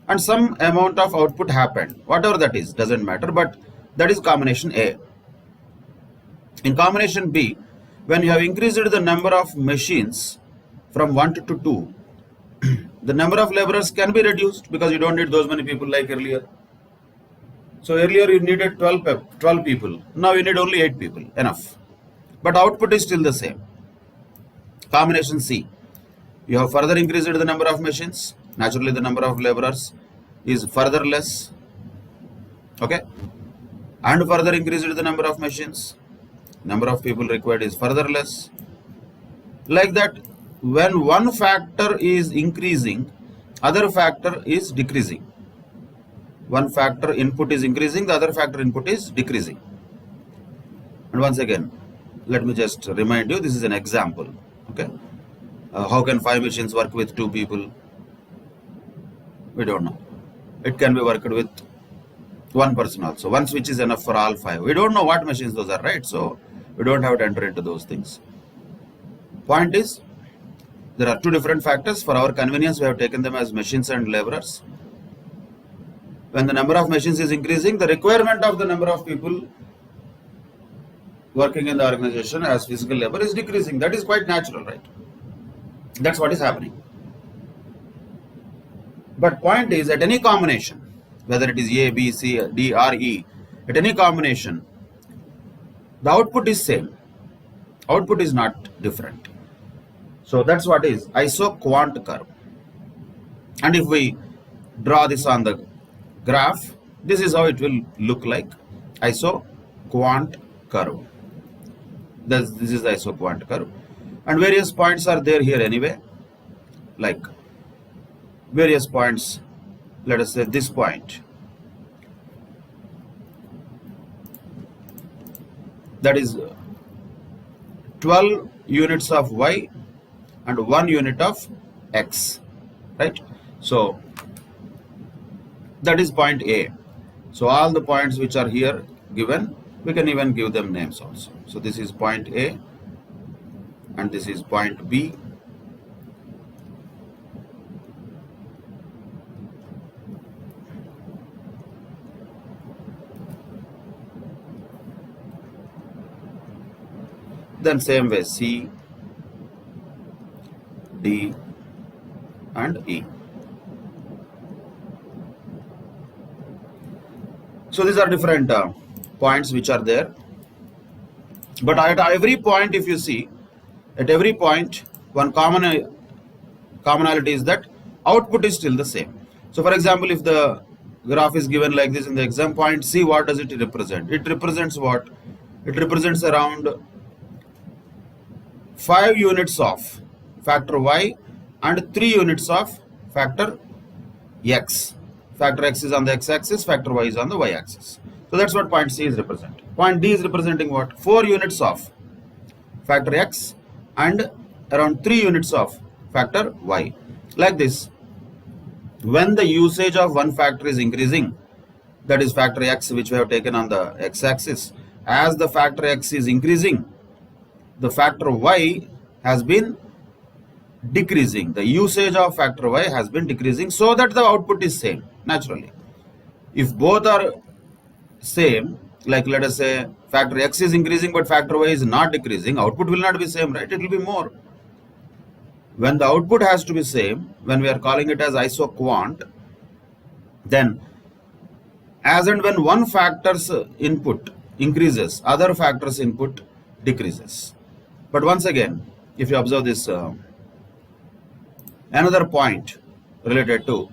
And some amount of output happened, whatever that is, doesn't matter, but that is combination A. In combination B, when you have increased the number of machines from 1 to 2, the number of laborers can be reduced because you don't need those many people like earlier. So earlier you needed 12 people, now you need only 8 people, enough. But output is still the same. Combination C, you have further increased the number of machines, naturally the number of laborers is further less. Okay. and further increased the number of machines, number of people required is further less. Like that, when one factor is increasing, other factor is decreasing. One factor input is increasing, the other factor input is decreasing. And once again, let me just remind you, this is an example. Okay, how can 5 machines work with 2 people? We don't know. It can be worked with 1 person also. 1 switch is enough for all 5. We don't know what machines those are, right? So we don't have to enter into those things. Point is, there are 2 different factors. For our convenience, we have taken them as machines and laborers. When the number of machines is increasing, the requirement of the number of people working in the organization as physical labor is decreasing. That is quite natural, right? That's what is happening. But point is, at any combination, whether it is A, B, C, D, or E, at any combination, the output is same. Output is not different. So that's what is isoquant curve. And if we draw this on the graph, this is how it will look like. Isoquant curve. This is the isoquant curve. And various points are there here anyway. Like various points, let us say this point. That is 12 units of Y and 1 unit of X, right? So that is point A. So all the points which are here given, we can even give them names also. So this is point A and this is point B. Then same way C, D and E. So these are different points which are there. But at every point, if you see, at every point, one commonality is that output is still the same. So for example, if the graph is given like this in the exam, point C, what does it represent? It represents what? It represents around 5 units of factor Y and 3 units of factor X. Factor X is on the X-axis, factor Y is on the Y-axis. So that's what point C is representing. Point D is representing what? 4 units of factor X and around 3 units of factor Y. Like this, when the usage of one factor is increasing, that is factor X which we have taken on the X-axis, as the factor X is increasing, the factor Y has been decreasing. The usage of factor Y has been decreasing so that the output is same, naturally. If both are same, like let us say factor X is increasing but factor Y is not decreasing, output will not be same, right? It will be more. When the output has to be same, when we are calling it as isoquant, then as and when one factor's input increases, other factor's input decreases. But once again, if you observe this, another point related to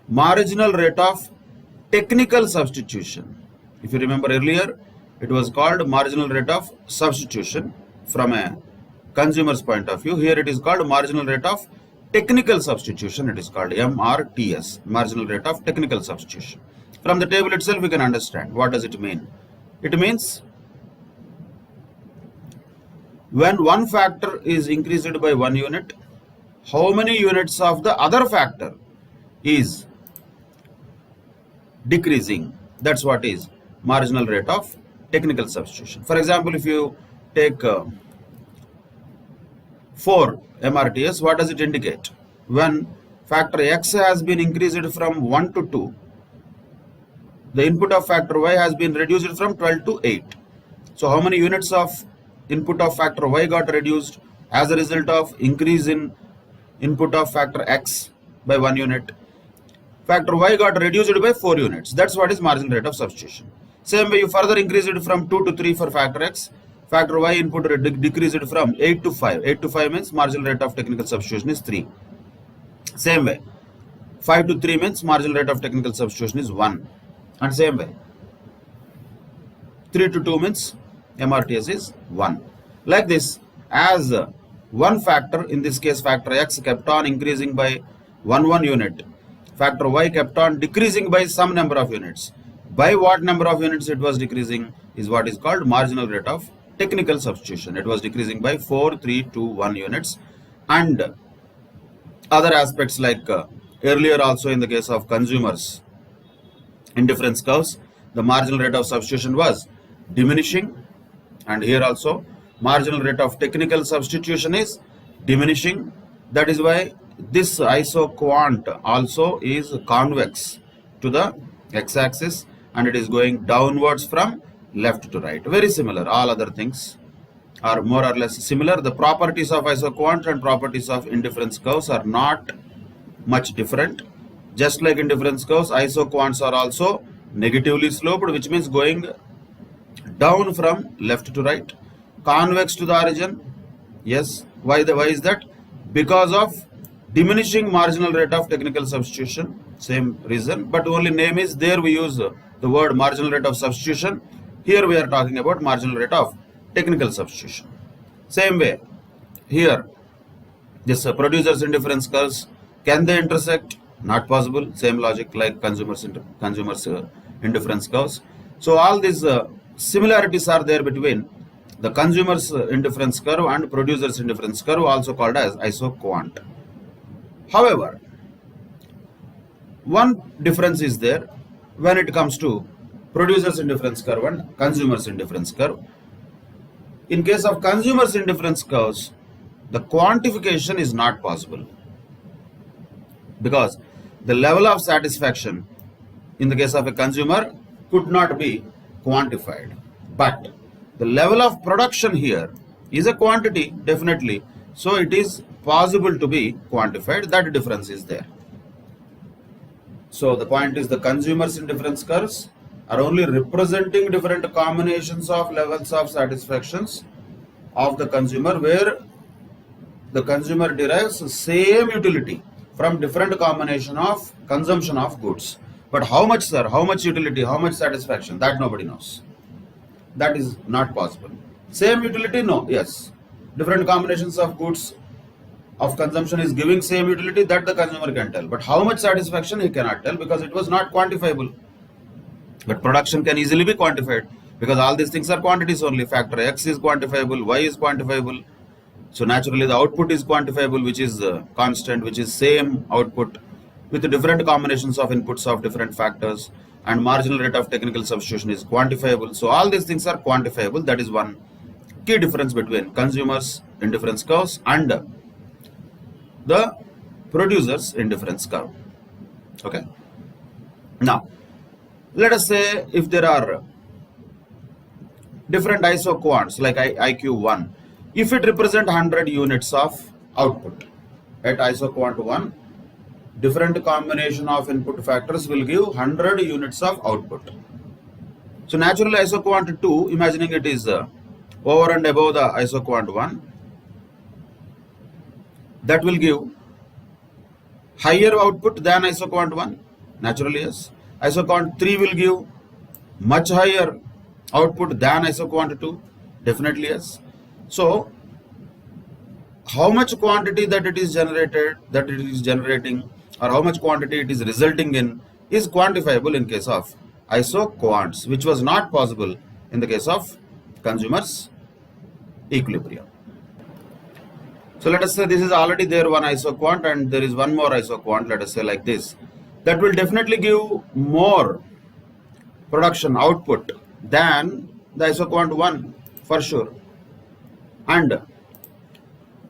marginal rate of technical substitution. If you remember earlier, it was called marginal rate of substitution from a consumer's point of view. Here it is called marginal rate of technical substitution. It is called MRTS, marginal rate of technical substitution. From the table itself, we can understand what does it mean. It means when one factor is increased by 1 unit, how many units of the other factor is decreasing. That's what is marginal rate of technical substitution. For example, if you take 4 MRTS, what does it indicate? When factor X has been increased from 1 to 2, the input of factor Y has been reduced from 12 to 8. So how many units of input of factor Y got reduced as a result of increase in input of factor X by 1 unit? Factor Y got reduced by 4 units. That's what is marginal rate of substitution. Same way, you further increase it from 2 to 3 for factor X. Factor Y input decreased from 8 to 5. 8 to 5 means marginal rate of technical substitution is 3. Same way, 5 to 3 means marginal rate of technical substitution is 1. And same way, 3 to 2 means MRTS is 1. Like this, as one factor, in this case factor X, kept on increasing by 1 unit, factor Y kept on decreasing by some number of units. By what number of units it was decreasing is what is called marginal rate of technical substitution. It was decreasing by 4, 3, 2, 1 units. And other aspects like earlier also in the case of consumers indifference curves, the marginal rate of substitution was diminishing, and here also marginal rate of technical substitution is diminishing. That is why this isoquant also is convex to the x-axis, and it is going downwards from left to right. Very similar. All other things are more or less similar. The properties of isoquant and properties of indifference curves are not much different. Just like indifference curves, isoquants are also negatively sloped, which means going down from left to right. Convex to the origin. Yes. Why is that? Because of diminishing marginal rate of technical substitution. Same reason, but only name is there we use the word marginal rate of substitution. Here we are talking about marginal rate of technical substitution. Same way here, this producers indifference curves, can they intersect? Not possible. Same logic like consumers indifference curves. So all these similarities are there between the consumers indifference curve and producers indifference curve, also called as isoquant. However, one difference is there when it comes to producers indifference curve and consumers indifference curve. In case of consumers indifference curves, the quantification is not possible because the level of satisfaction in the case of a consumer could not be quantified. But the level of production here is a quantity, definitely. So it is possible to be quantified. That difference is there. So the point is, the consumers indifference curves are only representing different combinations of levels of satisfactions of the consumer, where the consumer derives the same utility from different combination of consumption of goods. But how much, sir? How much utility? How much satisfaction? That nobody knows. That is not possible. Same utility? No. Yes. Different combinations of goods of consumption is giving same utility, that the consumer can tell. But how much satisfaction he cannot tell, because it was not quantifiable. But production can easily be quantified, because all these things are quantities only. Factor X is quantifiable, Y is quantifiable. So naturally the output is quantifiable, which is constant, which is same output with the different combinations of inputs of different factors, and marginal rate of technical substitution is quantifiable. So all these things are quantifiable. That is one key difference between consumers indifference curves and the producers indifference curve. Okay. Now, let us say if there are different isoquants like IQ1, if it represents 100 units of output at isoquant 1, different combination of input factors will give 100 units of output. So naturally isoquant 2, imagining it is over and above the isoquant 1, that will give higher output than isoquant 1. Naturally, yes. Isoquant 3 will give much higher output than isoquant 2. Definitely, yes. So, how much quantity that it is generating, or how much quantity it is resulting in, is quantifiable in case of isoquants, which was not possible in the case of consumers equilibrium. So let us say this is already there one isoquant, and there is one more isoquant, let us say like this. That will definitely give more production output than the isoquant 1 for sure. And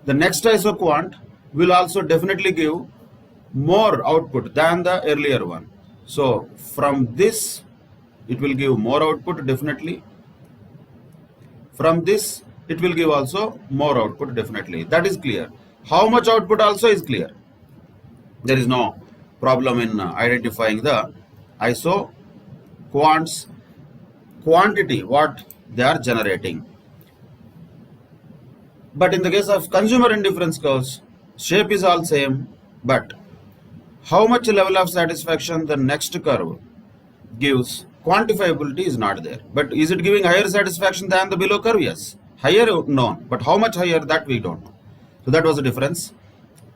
the next isoquant will also definitely give more output than the earlier one. So from this it will give more output definitely. From this it will give also more output definitely. That is clear. How much output also is clear. There is no problem in identifying the isoquants quantity, what they are generating. But in the case of consumer indifference curves, shape is all same, but how much level of satisfaction the next curve gives quantifiability is not there. But is it giving higher satisfaction than the below curve? Yes. Higher, no. But how much higher, that we don't know. So that was the difference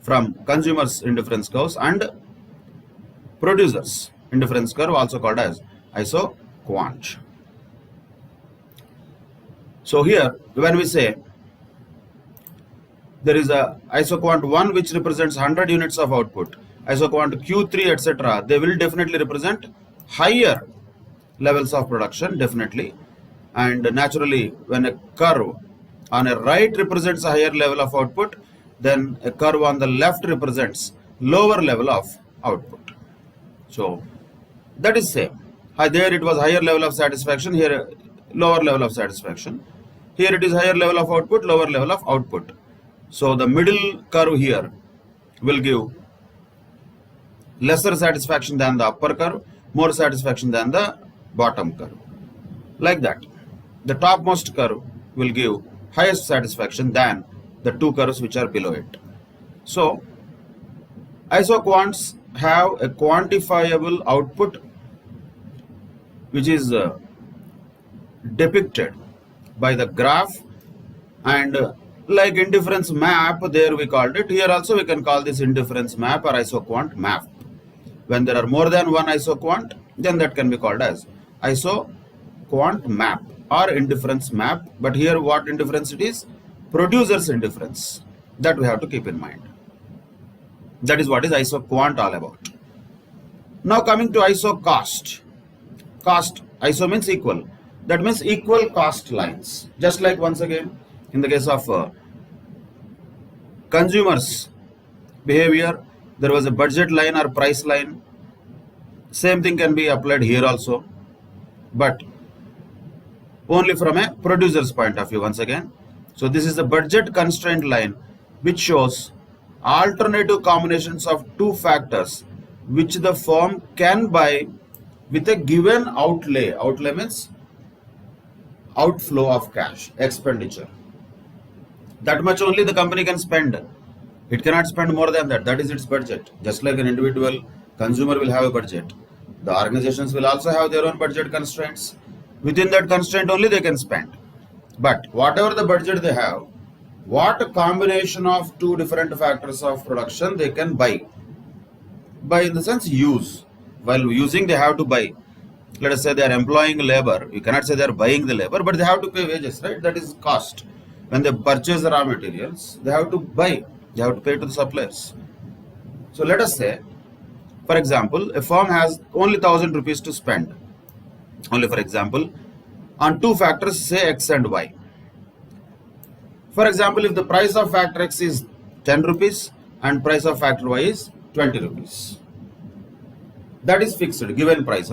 from consumers indifference curves and producers indifference curve, also called as isoquant. So here, when we say there is a isoquant 1 which represents 100 units of output, isoquant Q3, etc., they will definitely represent higher levels of production, definitely. And naturally, when a curve on a right represents a higher level of output, then a curve on the left represents lower level of output. So that is same. There it was higher level of satisfaction, here lower level of satisfaction. Here it is higher level of output, lower level of output. So the middle curve here will give lesser satisfaction than the upper curve, more satisfaction than the bottom curve. Like that. The topmost curve will give highest satisfaction than the two curves which are below it. So isoquants have a quantifiable output which is depicted by the graph, and like indifference map, there we called it. Here also we can call this indifference map or isoquant map. When there are more than one isoquant, then that can be called as isoquant map or indifference map. But here what indifference it is? Producer's indifference. That we have to keep in mind. That is what is isoquant all about. Now coming to isocost. Cost, iso means equal. That means equal cost lines. Just like once again in the case of consumers behavior, there was a budget line or price line. Same thing can be applied here also, but only from a producer's point of view once again. So this is the budget constraint line which shows alternative combinations of two factors which the firm can buy with a given outlay. Outlay means outflow of cash, expenditure. That much only the company can spend. It cannot spend more than that. That is its budget. Just like an individual consumer will have a budget, the organizations will also have their own budget constraints. Within that constraint only they can spend. But whatever the budget they have, what combination of two different factors of production they can buy. Buy in the sense use. While using they have to buy. Let us say they are employing labor. You cannot say they are buying the labor, but they have to pay wages, right? That is cost. When they purchase the raw materials, they have to buy. They have to pay to the suppliers. So let us say, for example, a firm has only 1,000 rupees to spend. Only for example, on two factors, say X and Y. For example, if the price of factor X is 10 rupees and price of factor Y is 20 rupees. That is fixed, given price.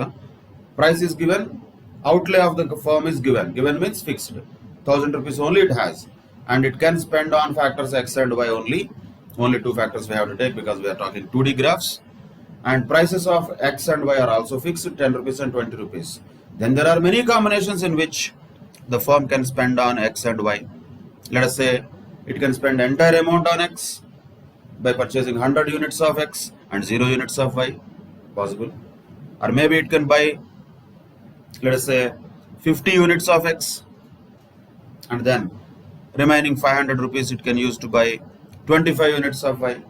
Price is given, outlay of the firm is given. Given means fixed. 1,000 rupees only it has. And it can spend on factors X and Y only. Only two factors we have to take because we are talking 2D graphs. And prices of X and Y are also fixed, 10 rupees and 20 rupees. Then there are many combinations in which the firm can spend on X and Y. Let us say it can spend entire amount on X by purchasing 100 units of X and 0 units of Y. Possible. Or maybe it can buy, let us say, 50 units of X, and then remaining 500 rupees it can use to buy 25 units of Y.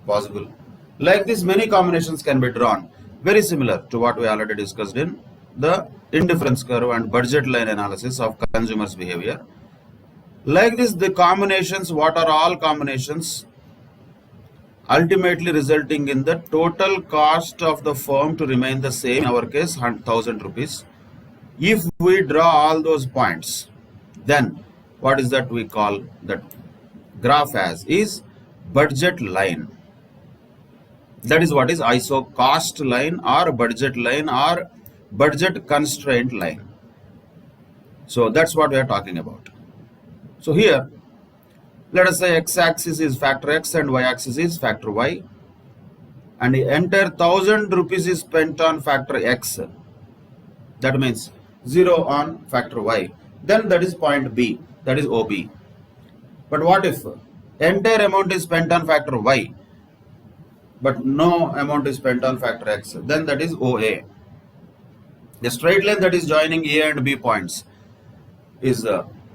Possible. Like this, many combinations can be drawn, very similar to what we already discussed in the indifference curve and budget line analysis of consumers' behavior. Like this, the combinations, what are all combinations, ultimately resulting in the total cost of the firm to remain the same, in our case 1,000 rupees. If we draw all those points, then what is that we call that graph as is budget line. That is what is iso cost line or budget line or budget constraint line. So that's what we are talking about. So here, let us say x-axis is factor X and y-axis is factor Y, and the entire 1,000 rupees is spent on factor X. That means 0 on factor Y. Then that is point B, that is OB. But what if entire amount is spent on factor Y, but no amount is spent on factor X? Then that is OA. The straight line that is joining A and B points is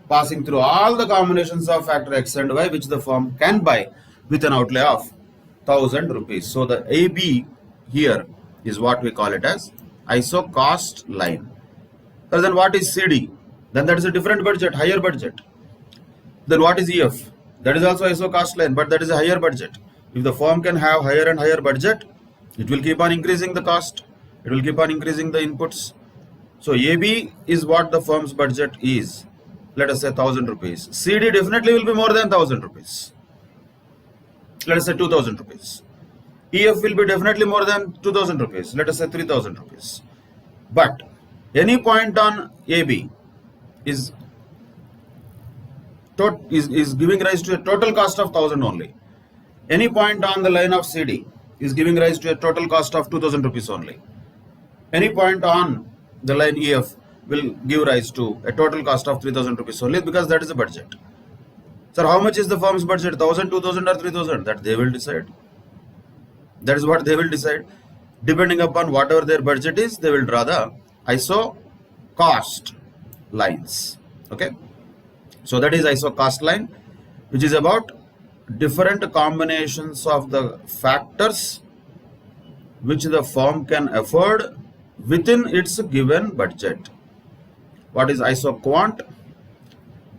passing through all the combinations of factor X and Y which the firm can buy with an outlay of 1000 rupees. So the AB here is what we call it as ISO cost line. But then what is CD? Then that is a different budget, higher budget. Then what is EF? That is also ISO cost line, but that is a higher budget. If the firm can have higher and higher budget, it will keep on increasing the cost. It will keep on increasing the inputs. So AB is what the firm's budget is. Let us say 1000 rupees. CD definitely will be more than 1000 rupees. Let us say 2000 rupees. EF will be definitely more than 2000 rupees. Let us say 3000 rupees. But any point on AB is giving rise to a total cost of 1000 only. Any point on the line of CD is giving rise to a total cost of 2000 rupees only. Any point on the line EF will give rise to a total cost of 3000 rupees only, because that is the budget. Sir, how much is the firm's budget? 1000, 2000 or 3000? That they will decide. That is what they will decide. Depending upon whatever their budget is, they will draw the ISO cost lines. Okay. So that is ISO cost line, which is about different combinations of the factors which the firm can afford within its given budget. What is ISO quant?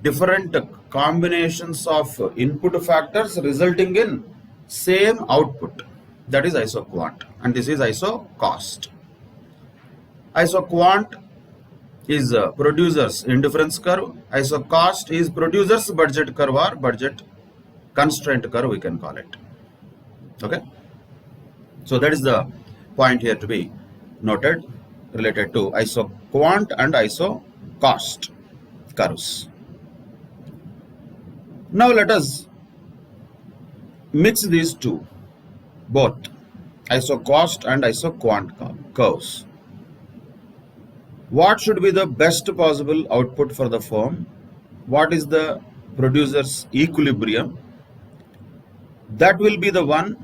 Different combinations of input factors resulting in same output. That is ISO quant, and this is ISO cost. ISO quant is producer's indifference curve. ISO cost is producer's budget curve or budget constraint curve, we can call it. Okay. So that is the point here to be noted related to ISO quant and ISO cost curves. Now let us mix these two, both ISO cost and ISO quant curves. What should be the best possible output for the firm? What is the producer's equilibrium? That will be the one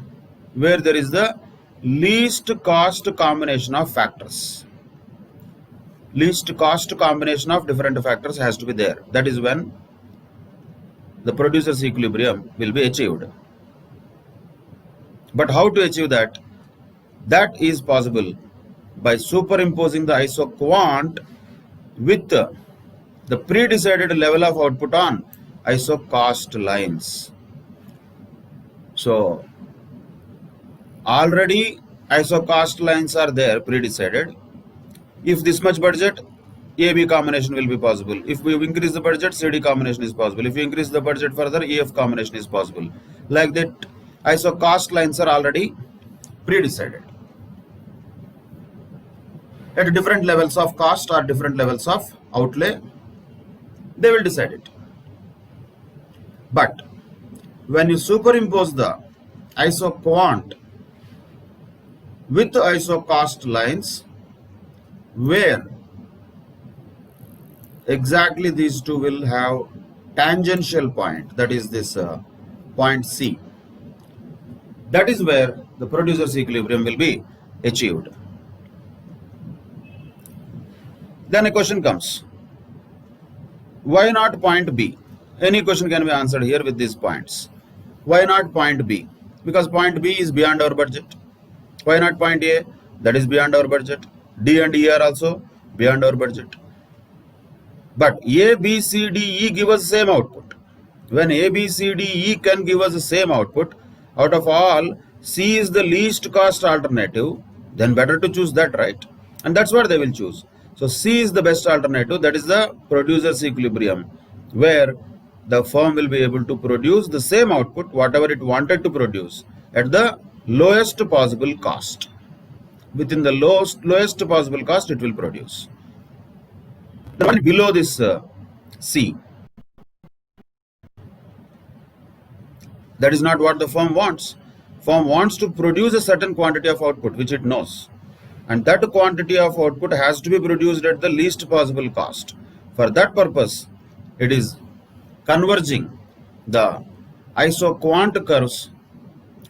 where there is the least cost combination of factors. Least cost combination of different factors has to be there. That is when the producer's equilibrium will be achieved. But how to achieve that? That is possible by superimposing the ISO quant with the pre-decided level of output on ISO cost lines. So already ISO cost lines are there pre-decided. If this much budget, AB combination will be possible. If we increase the budget, CD combination is possible. If we increase the budget further, EF combination is possible. Like that, ISO cost lines are already pre-decided. At different levels of cost or different levels of outlay, they will decide it. But when you superimpose the ISO quant with the ISO cost lines, where exactly these two will have tangential point, that is this point C, that is where the producer's equilibrium will be achieved. Then a question comes, why not point B? Any question can be answered here with these points. Why not point B? Because point B is beyond our budget. Why not point A? That is beyond our budget. D and E are also beyond our budget. But A, B, C, D, E give us the same output. When A, B, C, D, E can give us the same output, out of all, C is the least cost alternative, then better to choose that, right? And that's what they will choose. So C is the best alternative, that is the producer's equilibrium, where the firm will be able to produce the same output, whatever it wanted to produce, at the lowest possible cost. Within the lowest possible cost, it will produce. The one below this C, that is not what the firm wants. Firm wants to produce a certain quantity of output which it knows, and that quantity of output has to be produced at the least possible cost. For that purpose, it is converging the ISO quant curves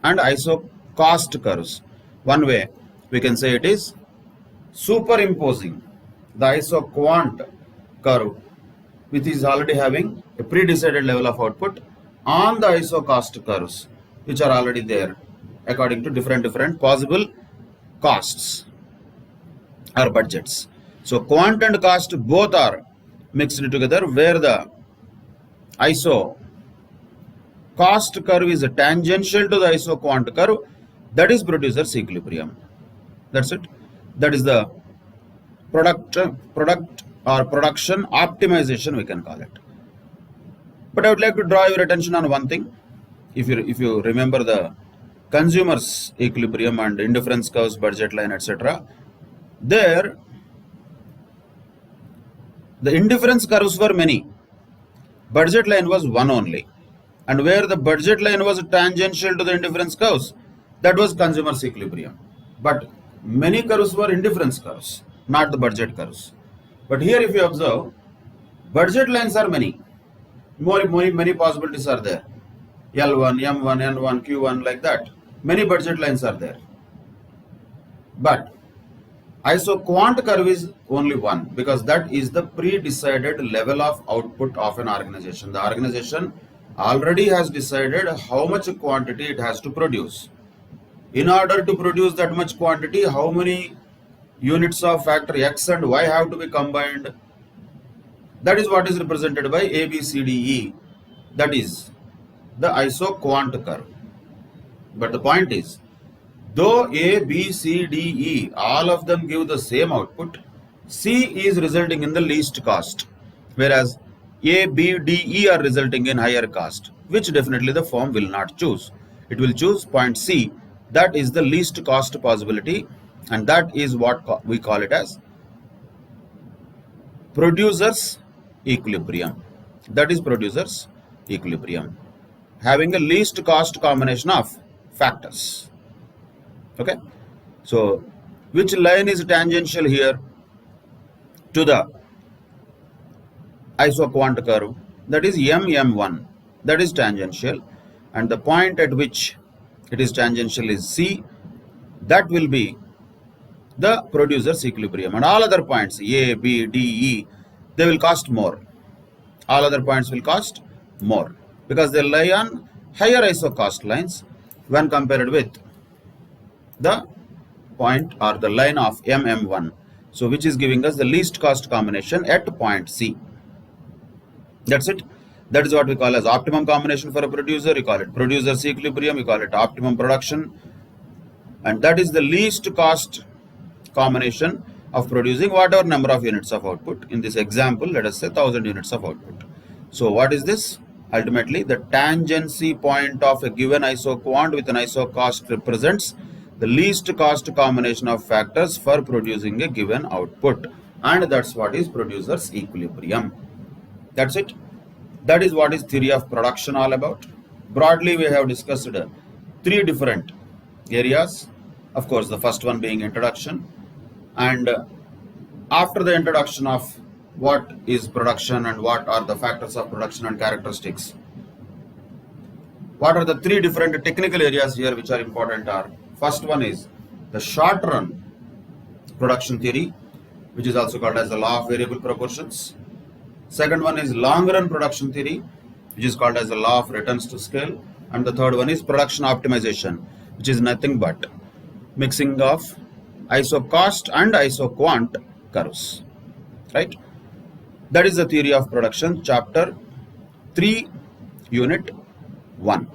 and ISO cost curves. One way we can say it is superimposing the isoquant curve, which is already having a pre-decided level of output, on the isocost curves, which are already there according to different possible costs or budgets. So quant and cost both are mixed together, where the iso cost curve is tangential to the isoquant curve, that is producer's equilibrium. That's it. That is the product or production optimization, we can call it. But I would like to draw your attention on one thing. If you remember the consumer's equilibrium and indifference curves, budget line, etc., there the indifference curves were many. Budget line was one only. And where the budget line was tangential to the indifference curves, that was consumer's equilibrium. But many curves were indifference curves, not the budget curves. But here if you observe, budget lines are many. Many possibilities are there. L1, M1, N1, Q1, like that. Many budget lines are there. But isoquant curve is only one, because that is the pre-decided level of output of an organization. The organization already has decided how much quantity it has to produce. In order to produce that much quantity, how many units of factor X and Y have to be combined? That is what is represented by A, B, C, D, E. That is the isoquant curve. But the point is, though A, B, C, D, E, all of them give the same output, C is resulting in the least cost, whereas A, B, D, E are resulting in higher cost, which definitely the firm will not choose. It will choose point C. That is the least cost possibility, and that is what we call it as producer's equilibrium. That is producer's equilibrium, having a least cost combination of factors. Okay, so which line is tangential here to the isoquant curve? That is M1, that is tangential, and the point at which it is tangential is C. That will be the producer's equilibrium, and all other points A, B, D, E, they will cost more. All other points will cost more because they lie on higher isocost lines when compared with the point or the line of MM1. So which is giving us the least cost combination at point C. That's it. That is what we call as optimum combination for a producer. We call it producer's equilibrium. We call it optimum production. And that is the least cost combination of producing whatever number of units of output. In this example, let us say 1000 units of output. So what is this? Ultimately, the tangency point of a given isoquant with an isocost represents the least cost combination of factors for producing a given output. And that's what is producer's equilibrium. That's it. That is what is theory of production all about. Broadly, we have discussed three different areas. Of course, the first one being introduction. And after the introduction of what is production and what are the factors of production and characteristics, what are the three different technical areas here which are important are, first one is the short run production theory, which is also called as the law of variable proportions. Second one is long run production theory, which is called as the law of returns to scale. And the third one is production optimization, which is nothing but mixing of isocost and isoquant curves, right? That is the theory of production, chapter 3, unit 1.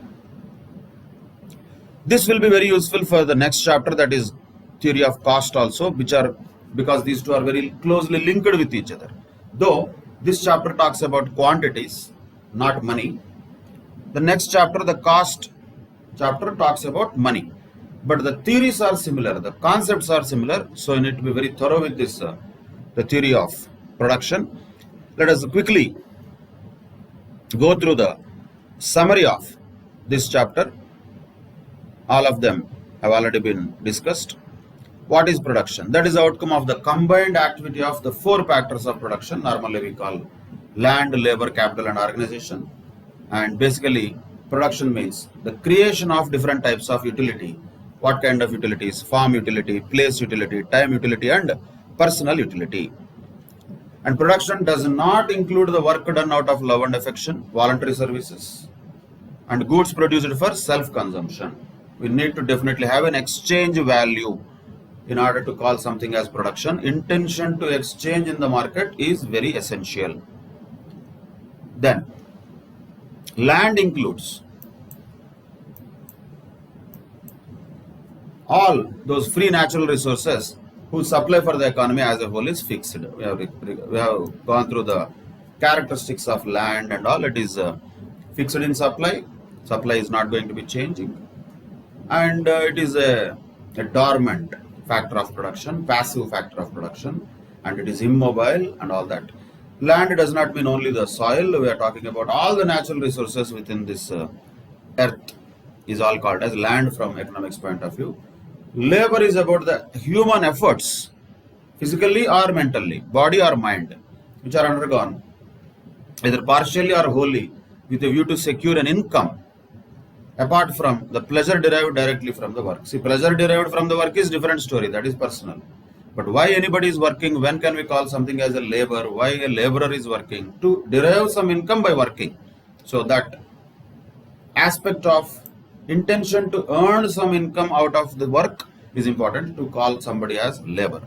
This will be very useful for the next chapter, that is theory of cost also, because these two are very closely linked with each other. Though this chapter talks about quantities, not money. The next chapter, the cost chapter, talks about money. But the theories are similar, the concepts are similar, so you need to be very thorough with this, the theory of production. Let us quickly go through the summary of this chapter. All of them have already been discussed. What is production? That is the outcome of the combined activity of the four factors of production. Normally we call land, labor, capital and organization. And basically production means the creation of different types of utility. What kind of utilities? Farm utility, place utility, time utility and personal utility. And production does not include the work done out of love and affection, voluntary services, and goods produced for self-consumption. We need to definitely have an exchange value in order to call something as production. Intention to exchange in the market is very essential. Then, land includes all those free natural resources whose supply for the economy as a whole is fixed. We have gone through the characteristics of land and all. It is fixed in supply. Supply is not going to be changing. And it is a dormant factor of production, passive factor of production, and it is immobile and all that. Land does not mean only the soil. We are talking about all the natural resources within this earth is all called as land from economics point of view. Labor is about the human efforts, physically or mentally, body or mind, which are undergone either partially or wholly with a view to secure an income apart from the pleasure derived directly from the work. See, pleasure derived from the work is different story, that is personal. But why anybody is working, when can we call something as a labor, why a laborer is working? To derive some income by working. So that aspect of intention to earn some income out of the work is important to call somebody as labor.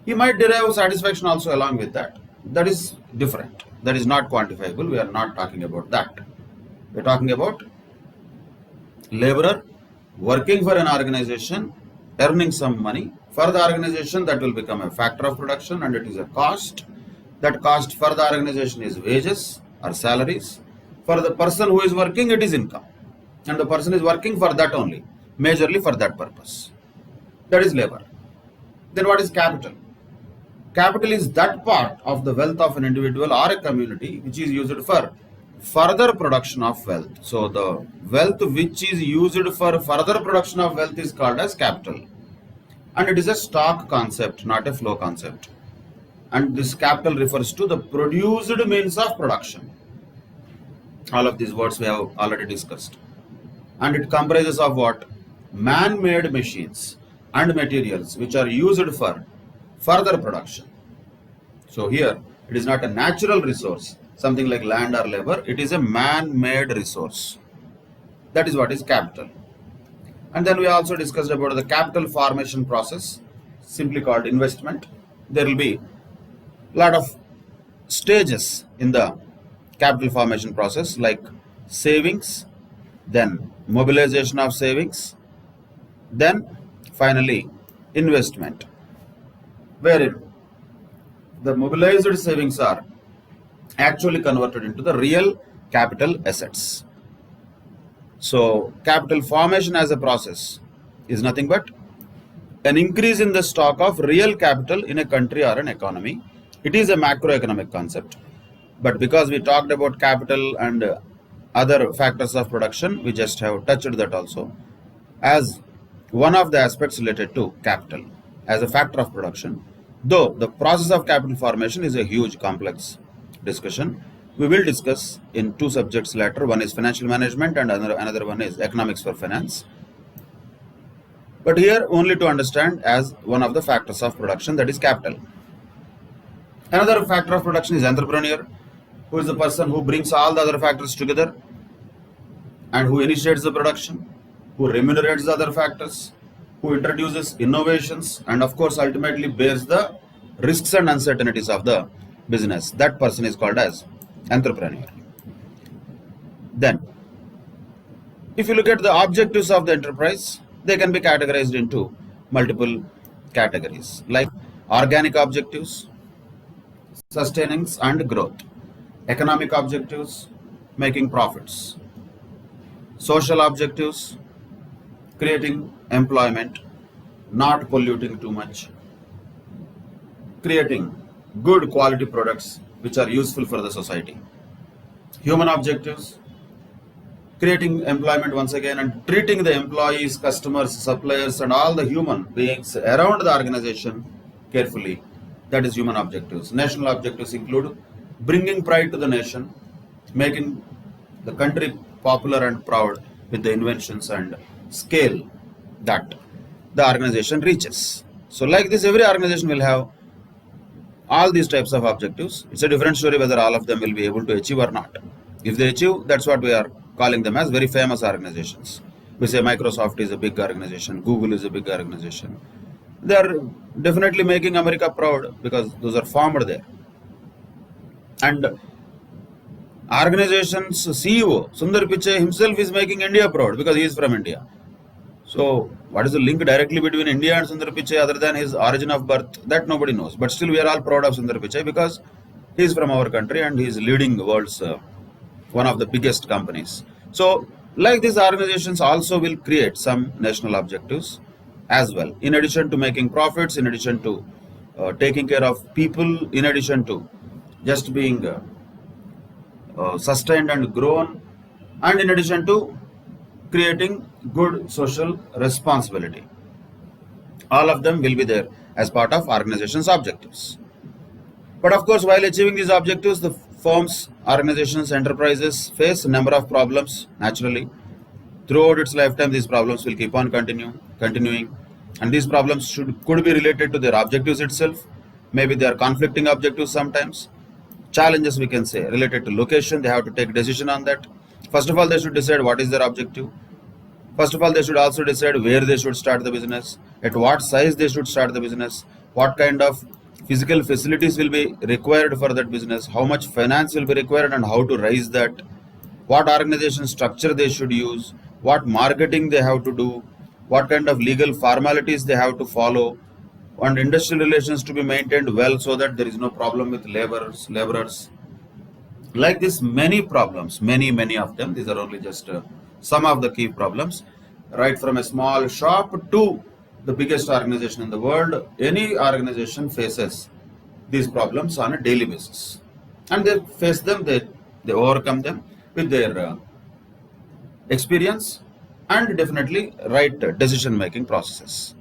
He might derive satisfaction also along with that. That is different. That is not quantifiable. We are not talking about that. We are talking about laborer working for an organization, earning some money. For the organization, that will become a factor of production and it is a cost. That cost for the organization is wages or salaries. For the person who is working, it is income. And the person is working for that only, majorly for that purpose. That is labor. Then what is capital? Capital is that part of the wealth of an individual or a community which is used for further production of wealth. So the wealth which is used for further production of wealth is called as capital. And it is a stock concept, not a flow concept. And this capital refers to the produced means of production. All of these words we have already discussed. And it comprises of what? Man-made machines and materials which are used for further production. So here it is not a natural resource, something like land or labor, it is a man-made resource. That is what is capital. And then we also discussed about the capital formation process, simply called investment. There will be a lot of stages in the capital formation process like savings, then mobilization of savings, then finally investment, wherein the mobilized savings are actually converted into the real capital assets. So capital formation as a process is nothing but an increase in the stock of real capital in a country or an economy. It is a macroeconomic concept. But because we talked about capital and other factors of production, we just have touched that also as one of the aspects related to capital as a factor of production. Though the process of capital formation is a huge complex discussion, we will discuss in two subjects later. One is financial management and another one is economics for finance. But here only to understand as one of the factors of production, that is capital. Another factor of production is entrepreneur, who is the person who brings all the other factors together and who initiates the production, who remunerates the other factors, who introduces innovations, and of course ultimately bears the risks and uncertainties of the business. That person is called as entrepreneur. Then, if you look at the objectives of the enterprise, they can be categorized into multiple categories like organic objectives, sustenance and growth, economic objectives, making profits, social objectives, creating employment, not polluting too much, creating good quality products which are useful for the society, human objectives, creating employment once again and treating the employees, customers, suppliers and all the human beings around the organization carefully. That is human objectives. National objectives include bringing pride to the nation, making the country popular and proud with the inventions and scale that the organization reaches. So like this, every organization will have all these types of objectives. It's a different story whether all of them will be able to achieve or not. If they achieve, that's what we are calling them as very famous organizations. We say Microsoft is a big organization, Google is a big organization. They are definitely making America proud because those are formed there. And organization's CEO, Sundar Pichai himself is making India proud because he is from India. So, what is the link directly between India and Sundar Pichai other than his origin of birth? That nobody knows. But still, we are all proud of Sundar Pichai because he is from our country and he is leading the world's one of the biggest companies. So, like these organizations also will create some national objectives as well. In addition to making profits, in addition to taking care of people, in addition to just being sustained and grown, and in addition to creating good social responsibility. All of them will be there as part of organization's objectives. But of course, while achieving these objectives, the firms, organizations, enterprises face a number of problems naturally. Throughout its lifetime, these problems will keep on continuing. And these problems could be related to their objectives itself. Maybe they are conflicting objectives sometimes. Challenges, we can say, related to location, they have to take a decision on that. First of all, they should decide what is their objective. First of all, they should also decide where they should start the business, at what size they should start the business, what kind of physical facilities will be required for that business, how much finance will be required and how to raise that, what organization structure they should use, what marketing they have to do, what kind of legal formalities they have to follow, and industrial relations to be maintained well so that there is no problem with laborers. Like this, many problems, many of them. These are only just some of the key problems. Right from a small shop to the biggest organization in the world, any organization faces these problems on a daily basis. And they face them, they overcome them with their experience and definitely right decision-making processes.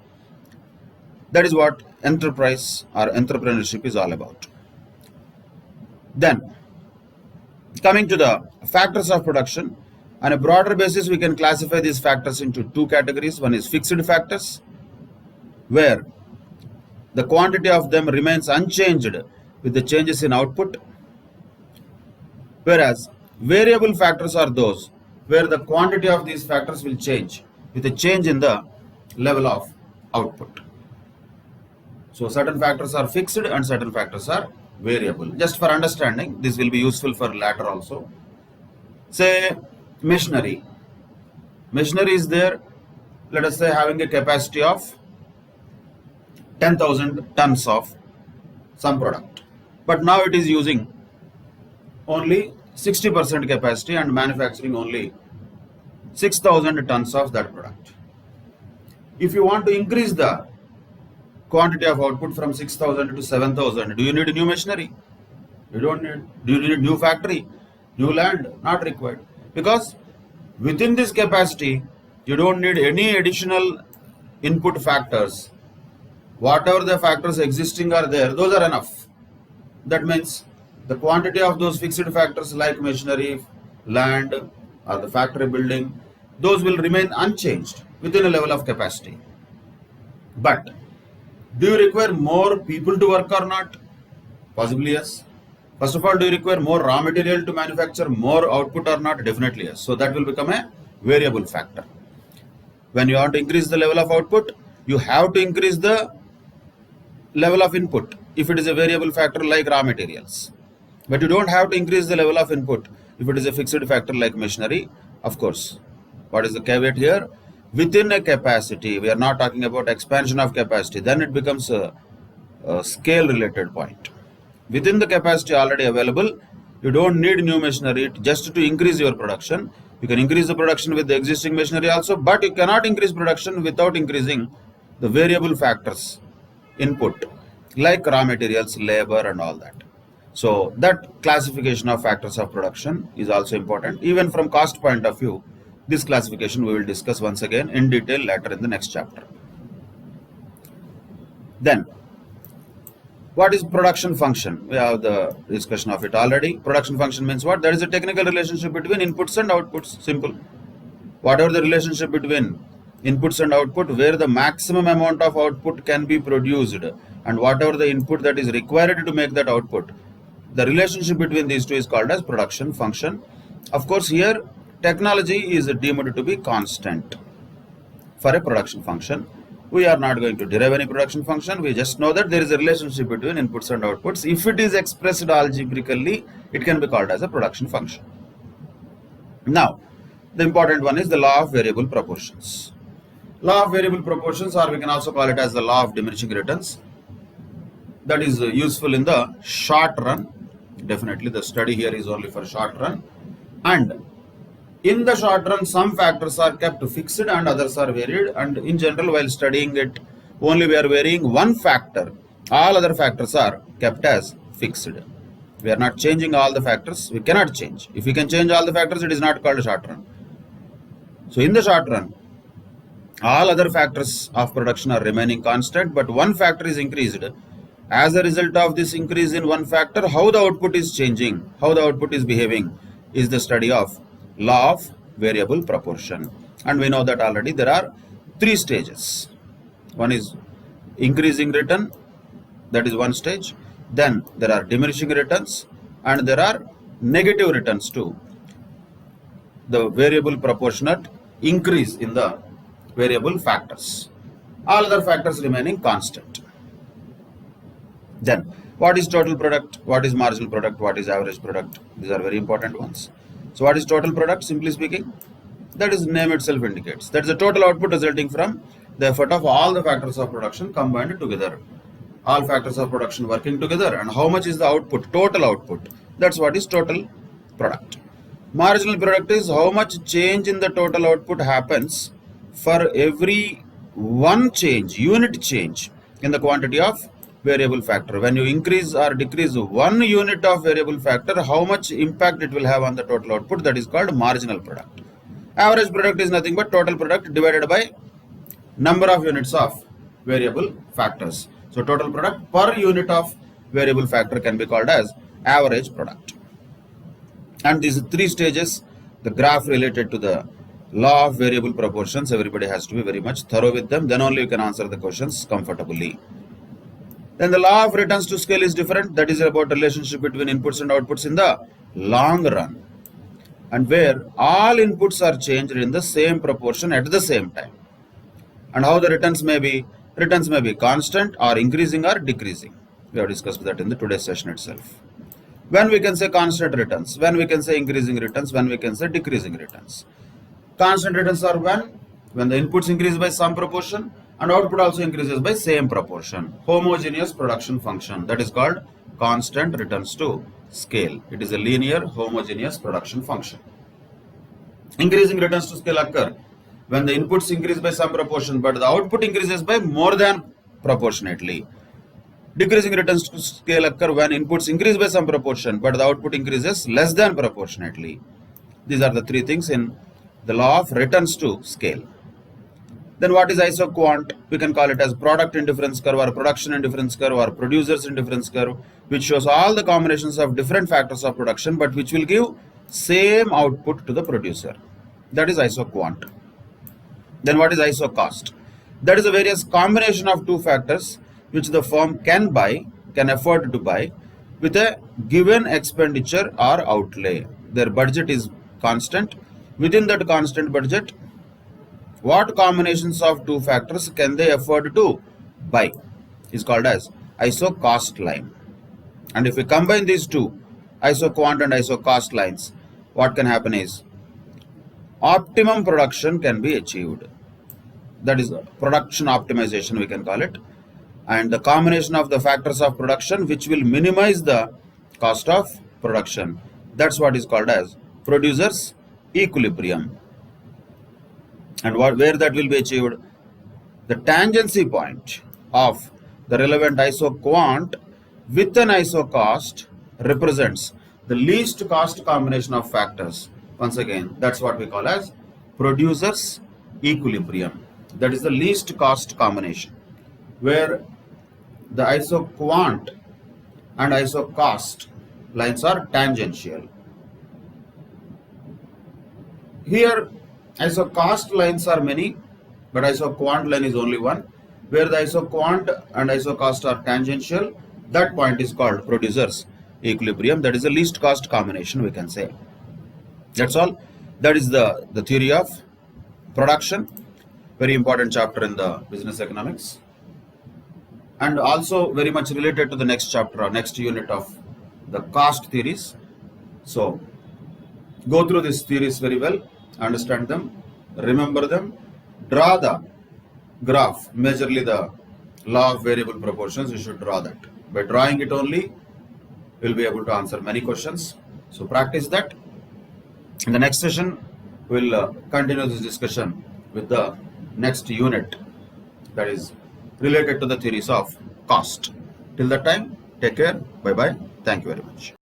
That is what enterprise or entrepreneurship is all about. Then, coming to the factors of production, on a broader basis, we can classify these factors into two categories. One is fixed factors, where the quantity of them remains unchanged with the changes in output, whereas variable factors are those where the quantity of these factors will change with a change in the level of output. So certain factors are fixed and certain factors are variable. Just for understanding, this will be useful for later also. Say machinery. Machinery is there, let us say, having a capacity of 10,000 tons of some product. But now it is using only 60% capacity and manufacturing only 6,000 tons of that product. If you want to increase the quantity of output from 6,000 to 7,000, do you need new machinery? You don't need. Do you need new factory, new land? Not required. Because within this capacity, you don't need any additional input factors. Whatever the factors existing are there, those are enough. That means the quantity of those fixed factors like machinery, land, or the factory building, those will remain unchanged within a level of capacity. But do you require more people to work or not? Possibly yes. First of all, do you require more raw material to manufacture more output or not? Definitely yes. So that will become a variable factor. When you want to increase the level of output, you have to increase the level of input if it is a variable factor like raw materials. But you don't have to increase the level of input if it is a fixed factor like machinery. Of course, what is the caveat here? Within a capacity, we are not talking about expansion of capacity, then it becomes a scale related point. Within the capacity already available, you don't need new machinery just to increase your production. You can increase the production with the existing machinery also, but you cannot increase production without increasing the variable factors input like raw materials, labor and all that. So that classification of factors of production is also important. Even from cost point of view, this classification we will discuss once again in detail later in the next chapter. Then, what is production function? We have the discussion of it already. Production function means what? There is a technical relationship between inputs and outputs. Simple. Whatever the relationship between inputs and output, where the maximum amount of output can be produced and whatever the input that is required to make that output, the relationship between these two is called as production function. Of course, here technology is deemed to be constant for a production function. We are not going to derive any production function. We just know that there is a relationship between inputs and outputs. If it is expressed algebraically, it can be called as a production function. Now, the important one is the law of variable proportions. Law of variable proportions, or we can also call it as the law of diminishing returns, that is useful in the short run. Definitely the study here is only for short run, and in the short run some factors are kept fixed and others are varied, and in general while studying it only we are varying one factor, all other factors are kept as fixed. We are not changing all the factors. We cannot change. If we can change all the factors, it is not called a short run. So in the short run, all other factors of production are remaining constant, but one factor is increased. As a result of this increase in one factor, how the output is changing, how the output is behaving, is the study of law of variable proportion. And we know that already there are three stages. One is increasing return, that is one stage. Then there are diminishing returns, and there are negative returns too. The variable proportionate increase in the variable factors, all other factors remaining constant. Then what is total product, what is marginal product, what is average product? These are very important ones. So what is total product? Simply speaking, that is name itself indicates. That is the total output resulting from the effort of all the factors of production combined together. All factors of production working together, and how much is the output, total output. That's what is total product. Marginal product is how much change in the total output happens for every one change, unit change in the quantity of variable factor. When you increase or decrease 1 unit of variable factor, how much impact it will have on the total output, that is called marginal product. Average product is nothing but total product divided by number of units of variable factors. So total product per unit of variable factor can be called as average product. And these three stages, the graph related to the law of variable proportions, everybody has to be very much thorough with them. Then only you can answer the questions comfortably. Then the law of returns to scale is different. That is about relationship between inputs and outputs in the long run, and where all inputs are changed in the same proportion at the same time. And how the returns may be constant or increasing or decreasing. We have discussed that in the today's session itself. When we can say constant returns, when we can say increasing returns, when we can say decreasing returns. Constant returns are when the inputs increase by some proportion and output also increases by same proportion. Homogeneous production function, that is called constant returns to scale. It is a linear homogeneous production function. Increasing returns to scale occur when the inputs increase by some proportion but the output increases by more than proportionately. Decreasing returns to scale occur when inputs increase by some proportion but the output increases less than proportionately. These are the three things in the law of returns to scale. Then what is isoquant? We can call it as product indifference curve or production indifference curve or producers indifference curve, which shows all the combinations of different factors of production but which will give same output to the producer. That is isoquant. Then what is isocost? That is a various combination of two factors which the firm can afford to buy with a given expenditure or outlay. Their budget is constant. Within that constant budget, what combinations of two factors can they afford to buy is called as isocost line. And if we combine these two, isoquant and isocost lines, what can happen is optimum production can be achieved. That is production optimization, we can call it. And the combination of the factors of production which will minimize the cost of production, that's what is called as producer's equilibrium. And where that will be achieved? The tangency point of the relevant isoquant with an isocost represents the least cost combination of factors. Once again, that's what we call as producer's equilibrium. That is the least cost combination, where the isoquant and isocost lines are tangential. Here isocost lines are many but isoquant line is only one. Where the isoquant and isocost are tangential, that point is called producer's equilibrium. That is the least cost combination, we can say. That's all. That is the theory of production. Very important chapter in the business economics. And also very much related to the next chapter or next unit of the cost theories. So go through these theories very well, understand them, remember them, draw the graph, majorly the law of variable proportions. You should draw that. By drawing it only, you will be able to answer many questions. So practice that. In the next session, we will continue this discussion with the next unit, that is related to the theories of cost. Till that time, take care. Bye bye. Thank you very much.